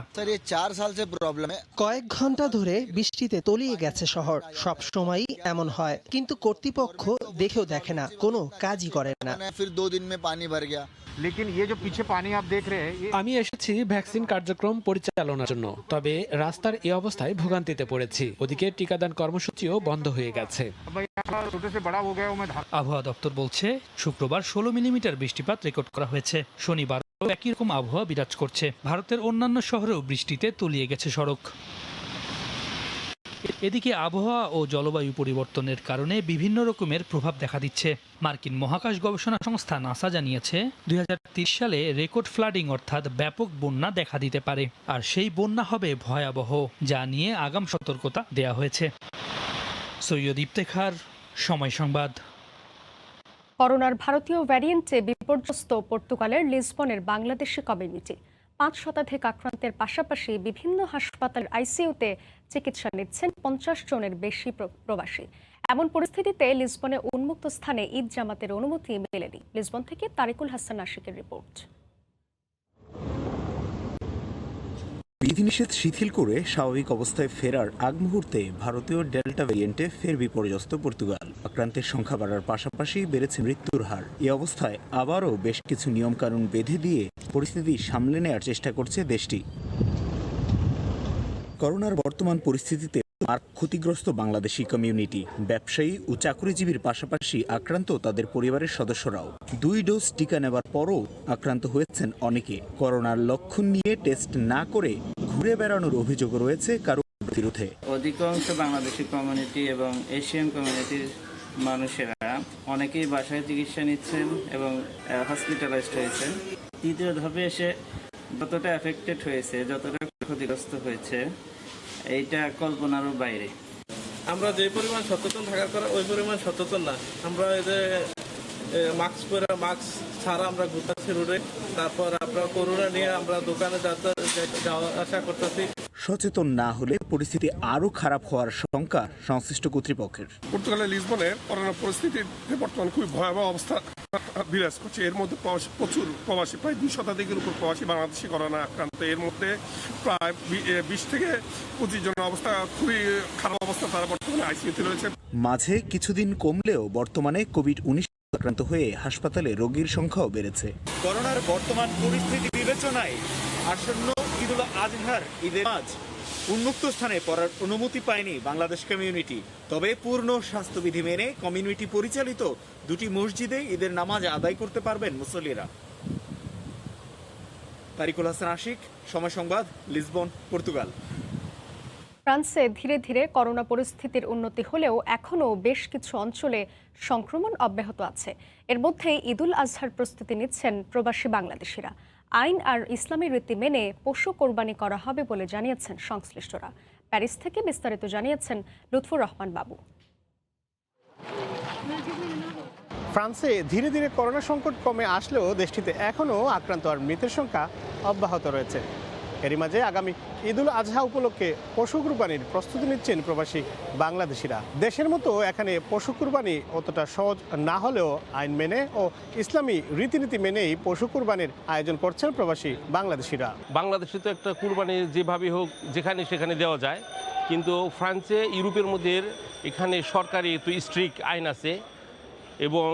কয়েক ঘন্টা ধরে বৃষ্টিতে তলিয়ে গেছে শহর। সব সময়ই এমন হয়, কিন্তু কর্তৃপক্ষ দেখেও দেখে না, কোনো কাজই করে না। আমি এসেছি ভ্যাকসিন কার্যক্রম পরিচালনার জন্য, তবে রাস্তার এই অবস্থায় ভোগান্তিতে পড়েছি। ওদিকে টিকাদান কর্মসূচিও বন্ধ হয়ে গেছে। আবহাওয়া দপ্তর বলছে শুক্রবার 16 মিলিমিটার বৃষ্টিপাত রেকর্ড করা হয়েছে। শনিবার একই রকম আবহাওয়া বিরাজ করছে। ভারতের অন্যান্য শহরেও বৃষ্টিতে তলিয়ে গেছে সড়ক। এদিকে আবহাওয়া ও জলবায়ু পরিবর্তনের কারণে বিভিন্ন রকমের প্রভাব দেখা দিচ্ছে। মার্কিন মহাকাশ গবেষণা সংস্থা নাসা জানিয়েছে 2030 সালে রেকর্ড ফ্লাডিং অর্থাৎ ব্যাপক বন্যা দেখা দিতে পারে, আর সেই বন্যা হবে ভয়াবহ, যা নিয়ে আগাম সতর্কতা দেয়া হয়েছে। সৈয়দ ইফতেখার, সময় সংবাদ। করোনার ভারতীয় ভ্যারিয়েন্টে বিপর্যস্ত পর্তুগালের লিসবনের বাংলাদেশি কমিউনিটি। 5 শতাধিক আক্রান্তের পাশাপাশি বিভিন্ন হাসপাতালের আইসিইউতে চিকিৎসা নিচ্ছেন 50 জনের বেশি প্রবাসী। এমন পরিস্থিতিতে লিসবনে উন্মুক্ত স্থানে ঈদ জামাতের অনুমতি মেলেনি। লিসবন থেকে তারিকুল হাসান আশিকের রিপোর্ট। বিধিনিষেধ শিথিল করে স্বাভাবিক অবস্থায় ফেরার আগ মুহূর্তে ভারতীয় ডেল্টা ভ্যারিয়েন্টে ফের বিপর্যস্ত পর্তুগাল। আক্রান্তের সংখ্যা বাড়ার পাশাপাশি বেড়েছে মৃত্যুর হার। এই অবস্থায় আবারও বেশ কিছু নিয়মকানুন বেঁধে দিয়ে পরিস্থিতি সামলে নেওয়ার চেষ্টা করছে দেশটি। করোনার বর্তমান পরিস্থিতিতে আর ক্ষতিগ্রস্ত বাংলাদেশি কমিউনিটি, ব্যবসায়ী ও চাকরিজীবীর পাশাপাশি আক্রান্ত তাদের পরিবারের সদস্যরাও। 2 ডোজ টিকা নেবার পরও আক্রান্ত হয়েছেন অনেকে। করোনার লক্ষণ নিয়ে টেস্ট না করে ঘুরে বেড়ানোর অভিযোগ রয়েছে কারো বিরুদ্ধে। অধিকাংশ বাংলাদেশি কমিউনিটি এবং এশিয়ান কমিউনিটির মানুষেরা অনেকেই বাসায় চিকিৎসা নিচ্ছেন এবং হসপিটালাইজড হয়েছেন। তৃতীয় ধাপে এসে যতটা এফেক্টেড হয়েছে, যতটা ক্ষতিগ্রস্ত হয়েছে, এইটা কল্পনারও বাইরে। আমরা যে পরিমাণ সচেতন থাকার কথা ওই পরিমাণ সচেতন না। আমরা এই যে মাস্ক পরে মাস্ক ছাড়া আমরা ঘুরতেছি রোডে, তারপর আমরা করোনা নিয়ে আমরা দোকানে যাওয়া আসা করতেছি। সচেতন না হলে পরিস্থিতি আরো খারাপ হওয়ার শঙ্কা সংশ্লিষ্ট কর্তৃপক্ষের। পর্তুগালের লিসবনের করোনা পরিস্থিতিতে বর্তমানে খুবই ভয়াবহ অবস্থা বিরাজ করছে। এর মধ্যে প্রচুর প্রবাসী, প্রায় 2 শতাধিকের উপর প্রবাসী বাংলাদেশি করোনা আক্রান্ত। এর মধ্যে প্রায় 20 থেকে 25 জনের অবস্থা খুবই খারাপ অবস্থা, তারা বর্তমানে আইসিইউতে রয়েছে। মাঝে কিছুদিন কমলেও বর্তমানে কোভিড-19 আক্রান্ত হয়ে হাসপাতালে রোগীর সংখ্যাও বেড়েছে। করোনার বর্তমান পরিস্থিতি বিবেচনায় আসন্ন ঈদুল আজহার ঈদের নামাজ উন্মুক্ত স্থানে পড়ার অনুমতি পায়নি বাংলাদেশ কমিউনিটি। তবে পূর্ণ স্বাস্থ্যবিধি মেনে কমিউনিটি পরিচালিত 2টি মসজিদে ঈদের নামাজ আদায় করতে পারবেন মুসল্লিরা। তারিকুল হাসান আশিক, সময় সংবাদ, লিসবন, পর্তুগাল। ফ্রান্সে ধীরে ধীরে করোনা পরিস্থিতির উন্নতি হলেও এখনও বেশ কিছু অঞ্চলে সংক্রমণ অব্যাহত আছে। এর মধ্যে ঈদুল আজহার প্রস্তুতি নিচ্ছেন প্রবাসী বাংলাদেশিরা। আইন আর ইসলামী রীতি মেনে পশু কোরবানি করা হবে বলে জানিয়েছেন সংশ্লিষ্টরা। প্যারিস থেকে বিস্তারিত জানিয়েছেন লুৎফুর রহমান বাবু। ফ্রান্সে ধীরে ধীরে করোনা সংকট কমে আসলেও দেশটিতে এখনও আক্রান্ত আর মৃতের সংখ্যা অব্যাহত রয়েছে। এরই মাঝে আগামী ঈদুল আজহা উপলক্ষে পশু কুরবানির প্রস্তুতি নিচ্ছেন প্রবাসী বাংলাদেশিরা। দেশের মতো এখানে পশু কুরবানি অতটা সহজ না হলেও আইন মেনে ও ইসলামী রীতিনীতি মেনেই পশু কুরবানির আয়োজন করছেন প্রবাসী বাংলাদেশিরা। বাংলাদেশে তো একটা কুরবানি যেভাবে হোক যেখানে সেখানে দেওয়া যায়, কিন্তু ফ্রান্সে ইউরোপের মধ্যে এখানে সরকারি একটু স্ট্রিক্ট আইন আছে এবং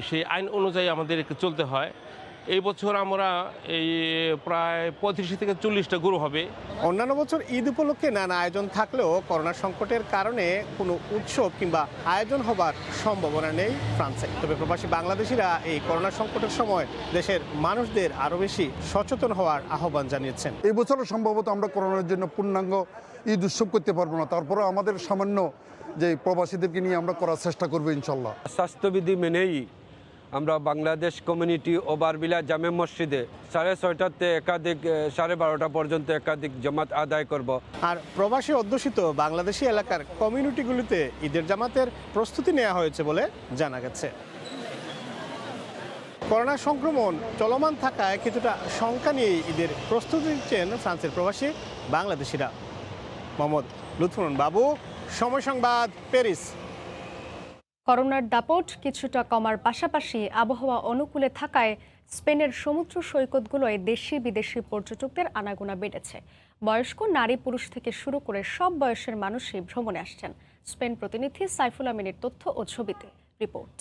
সেই আইন অনুযায়ী আমাদের চলতে হয়। এই বছর আমরা এই প্রায় 35 থেকে 40টা গরু হবে। অন্যান্য বছর ঈদ উপলক্ষে নানা আয়োজন থাকলেও করোনা সংকটের কারণে কোনো উৎসব কিংবা আয়োজন হবার সম্ভাবনা নেই ফ্রান্সে। তবে প্রবাসী বাংলাদেশিরা এই করোনা সংকটের সময় দেশের মানুষদের আরও বেশি সচেতন হওয়ার আহ্বান জানিয়েছেন। এই বছরও সম্ভবত আমরা করোনার জন্য পূর্ণাঙ্গ ঈদ উৎসব করতে পারবো না, তারপরে আমাদের সামান্য যে প্রবাসীদেরকে নিয়ে আমরা করার চেষ্টা করবো ইনশাল্লাহ। স্বাস্থ্যবিধি মেনেই আমরা বাংলাদেশ কমিউনিটি ওভারবিলা জামে মসজিদে 6:30 একাধিক 12:30 পর্যন্ত একাধিক জামাত আদায় করব। আর প্রবাসী অধ্যুষিত বাংলাদেশি এলাকার কমিউনিটিগুলিতে ঈদের জামাতের প্রস্তুতি নেওয়া হয়েছে বলে জানা গেছে। করোনা সংক্রমণ চলমান থাকায় কিছুটা শঙ্কা নিয়ে ঈদের প্রস্তুতি নিচ্ছেন ফ্রান্সের প্রবাসী বাংলাদেশিরা। মোহাম্মদ লুৎফুর বাবু, সময় সংবাদ, প্যারিস। করোনার দাপট কিছুটা কমার পাশাপাশি আবহাওয়া অনুকূলে থাকায় স্পেনের সমুদ্র সৈকতগুলোয় দেশি বিদেশি পর্যটকদের আনাগোনা বেড়েছে। বয়স্ক নারী পুরুষ থেকে শুরু করে সব বয়সের মানুষই ভ্রমণে আসছেন। স্পেন প্রতিনিধি সাইফুল আমিনের তথ্য ও ছবিতে রিপোর্ট।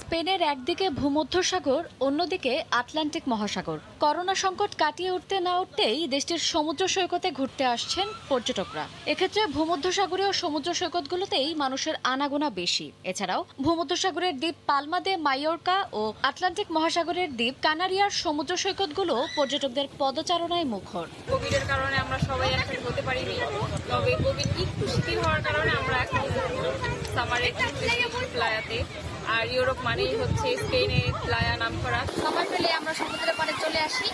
স্পেনের একদিকে ভূমধ্যসাগর, অন্যদিকে আটলান্টিক মহাসাগর। করোনা সংকট কাটিয়ে উঠতে না উঠতেই দেশটির সমুদ্র সৈকতে ঘুরতে আসছেন পর্যটকরা। এক্ষেত্রে ভূমধ্যসাগরীয় সমুদ্র সৈকতগুলোতেই মানুষের আনাগোনা বেশি। এছাড়াও ভূমধ্যসাগরের দ্বীপ পালমা দে মাইয়র্কা ও আটলান্টিক মহাসাগরের দ্বীপ কানারিয়ার সমুদ্র সৈকতগুলো পর্যটকদের পদচারণায় মুখর। কোভিডের কারণে আমরা সবাই একসাথে হতে পারিনি, তবে কোভিড একটু শিথিল হওয়ার কারণে আমরা এখন সামারে প্লায়াতে, আর ইউরোপ মানেই হচ্ছে স্পেনে প্লায়া নাম করা। সময় পেলে আমরা সমুদ্রের পাড়ে চলে আসি,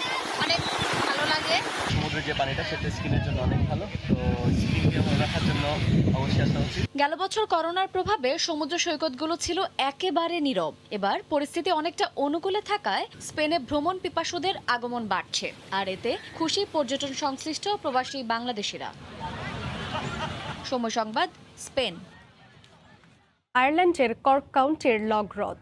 অনেক ভালো লাগে। সমুদ্রের যে পানিটা সেটা স্কিনের জন্য অনেক ভালো, তো স্কিনকে ভালো রাখার জন্য অবশ্যই আসা উচিত। গেল বছর করোনার প্রভাবে সমুদ্র সৈকতগুলো ছিল একেবারে নীরব। এবার পরিস্থিতি অনেকটা অনুকূলে থাকায় স্পেনে ভ্রমণ পিপাসুদের আগমন বাড়ছে, আর এতে খুশি পর্যটন সংশ্লিষ্ট প্রবাসী বাংলাদেশিরা। সময় সংবাদ, স্পেন। আয়ারল্যান্ডের কর্ক কাউন্টির লগ হ্রদ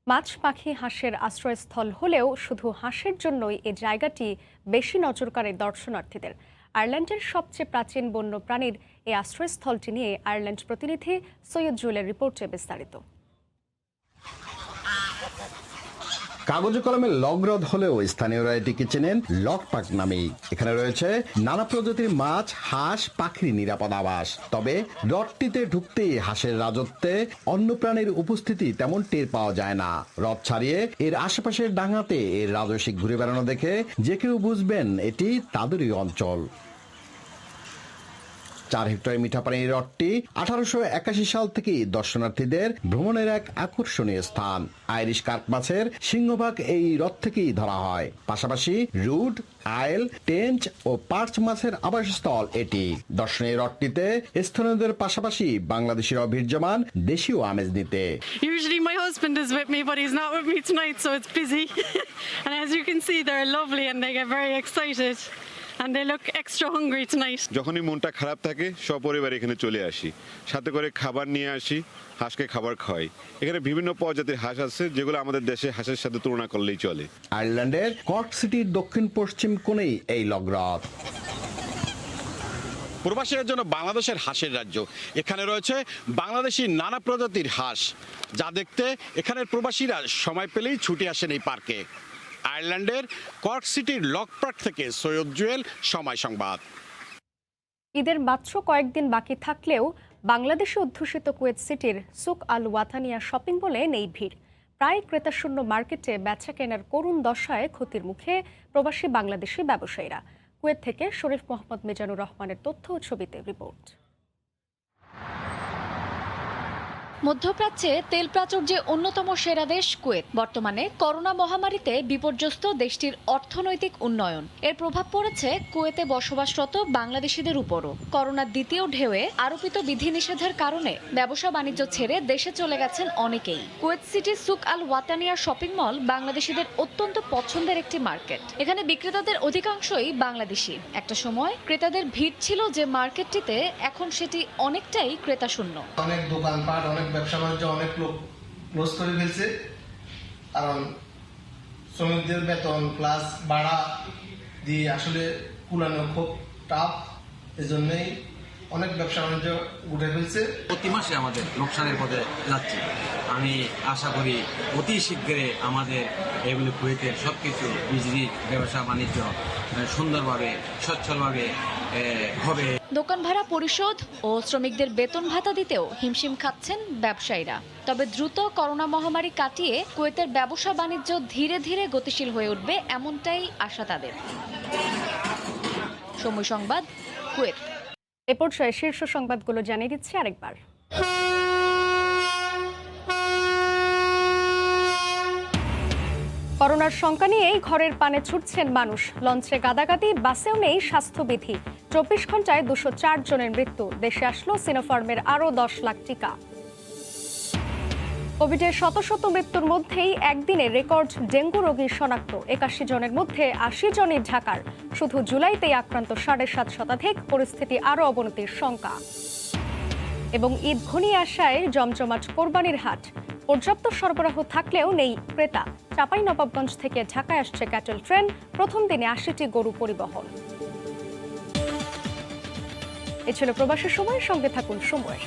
মাছ, পাখি, হাঁসের আশ্রয়স্থল হলেও শুধু হাঁসের জন্যই এই জায়গাটি বেশি নজর কাড়ে দর্শনার্থীদের। আয়ারল্যান্ডের সবচেয়ে প্রাচীন বন্য প্রাণীর এই আশ্রয়স্থলটি নিয়ে আয়ারল্যান্ড প্রতিনিধি সৈয়দ জুয়েলের রিপোর্টে বিস্তারিত। কাগজে কলমে লগ হ্রদ হলেও স্থানীয়রা এটিকে চেনেন লগ পার্ক নামেই। এখানে রয়েছে নানা প্রজাতির মাছ, হাঁস, পাখির নিরাপদ আবাস। তবে হ্রদটিতে ঢুকতেই হাঁসের রাজত্বে অন্য প্রাণীর উপস্থিতি তেমন টের পাওয়া যায় না। হ্রদ ছাড়িয়ে এর আশেপাশের ডাঙাতে এর রাজস্বিক ঘুরে বেড়ানো দেখে যে কেউ বুঝবেন এটি তাদেরই অঞ্চল। 4 হেক্টর মিঠা পানির হ্রদটি 1881 সাল থেকে দর্শনার্থীদের ভ্রমণের এক আকর্ষণীয় স্থান। আইরিশ কার্প মাছের সিংহভাগ এই হ্রদ থেকেই ধরা হয়। পাশাপাশি রুড, আইল, টেঞ্চ ও পার্চ মাছের আবাসস্থল এটি। দর্শনীয় হ্রদটিতে স্থানীয়দের পাশাপাশি বাংলাদেশিরাও ভিড় জমান দেশীয় আমেজ নিতে। Usually my husband is with me, but he's not with me tonight, so it's busy. And as you can see, they're lovely and they get very excited. And they look extra hungry tonight. যখনই মনটা খারাপ থাকে সপরিবার এখানে চলে আসি, সাথে করে খাবার নিয়ে আসি, হাঁসকে খাবার খাওয়াই। এখানে বিভিন্ন প্রজাতির হাঁস আছে যেগুলো আমাদের দেশে হাঁসের সাথে তুলনা করলেই চলে। আয়ারল্যান্ডের কর্ক সিটির দক্ষিণ পশ্চিম কোণেই এই লগ হ্রদ। প্রবাসীদের জন্য বাংলাদেশের হাঁসের রাজ্য। এখানে রয়েছে বাংলাদেশি নানা প্রজাতির হাঁস, যা দেখতে এখানের প্রবাসীরা সময় পেলেই ছুটে আসেন এই পার্কে। আয়ারল্যান্ডের কর্ক সিটির লগ পার্ক থেকে সৈয়দ জুয়েল, সময় সংবাদ। ঈদের মাত্র কয়েকদিন বাকি থাকলেও বাংলাদেশে অধ্যুষিত কুয়েত সিটির সুক আল ওয়াতানিয়া শপিং মলে নেই ভিড়। প্রায় ক্রেতাশূন্য মার্কেটে বেচা কেনার করুণ দশায় ক্ষতির মুখে প্রবাসী বাংলাদেশি ব্যবসায়ীরা। কুয়েত থেকে শরীফ মোহাম্মদ মিজানুর রহমানের তথ্য ও ছবিতে রিপোর্ট। মধ্যপ্রাচ্যে তেল প্রাচুর্যে অন্যতম সেরা দেশ কুয়েত। বর্তমানে করোনা মহামারীতে বিপর্যস্ত দেশটির অর্থনৈতিক উন্নয়ন। এর প্রভাব পড়েছে কুয়েতে বসবাসরত বাংলাদেশিদের উপরও। করোনার দ্বিতীয় ঢেউয়ে আরোপিত বিধিনিষেধের কারণে ব্যবসা বাণিজ্য ছেড়ে দেশে চলে গেছেন অনেকেই। কুয়েত সিটির সুক আল ওয়াতানিয়া শপিং মল বাংলাদেশিদের অত্যন্ত পছন্দের একটি মার্কেট। এখানে বিক্রেতাদের অধিকাংশই বাংলাদেশি। একটা সময় ক্রেতাদের ভিড় ছিল যে মার্কেটটিতে, এখন সেটি অনেকটাই ক্রেতাশূন্য। অনেক দোকানপাট, অনেক ব্যবসা বাণিজ্য অনেক লোক ক্লোজ করে ফেলছে, কারণ শ্রমিকদের বেতন প্লাস ভাড়া দিয়ে আসলে কুলানো খুব টাফ। এজন্যই অনেক ব্যবসা বাণিজ্য উঠে ফেলছে। প্রতি মাসে আমাদের লোকসানের পথে যাচ্ছে। আমি আশা করি অতি শীঘ্রই আমাদের এগুলি কুয়েতের সবকিছু বিজনেস ব্যবসা বাণিজ্য সুন্দরভাবে সচ্ছলভাবে হবে। দোকান ভাড়া পরিশোধ ও শ্রমিকদের বেতন ভাতা দিতেও হিমশিম খাচ্ছেন ব্যবসায়ীরা। তবে দ্রুত করোনা মহামারী কাটিয়ে কুয়েতের ব্যবসা বাণিজ্য ধীরে ধীরে গতিশীল হয়ে উঠবে, এমনটাই আশা তাদের। সময় সংবাদ, কুয়েত। এ পর্যায়ে শীর্ষ সংবাদগুলো জানিয়ে দিচ্ছি আরেকবার। করোনার শঙ্কা নিয়েই ঘরের পানে ছুটছেন মানুষ। লঞ্চে গাদাগাদি, বাসেও নেই স্বাস্থ্যবিধি। 24 ঘন্টায় 204 জনের মৃত্যু। দেশে আসলো সিনোফার্মের আরও 10 লাখ টিকা। কোভিডের শত শত মৃত্যুর মধ্যেই একদিনে রেকর্ড ডেঙ্গু রোগী শনাক্ত। 81 জনের মধ্যে 80 জনই ঢাকার। শুধু জুলাইতেই আক্রান্ত 7.5 শতাধিক। পরিস্থিতি আরও অবনতির শঙ্কা। এবং ঈদ ঘনিয়ে আসায় জমজমাট কোরবানির হাট। পর্যাপ্ত সরবরাহ থাকলেও নেই ক্রেতা। চাঁপাইনবাবগঞ্জ থেকে ঢাকায় আসছে ক্যাটল ট্রেন, প্রথম দিনে ৮০টি গরু পরিবহন। এ ছিল প্রবাসের সময়ের সঙ্গে থাকুন সময়ের।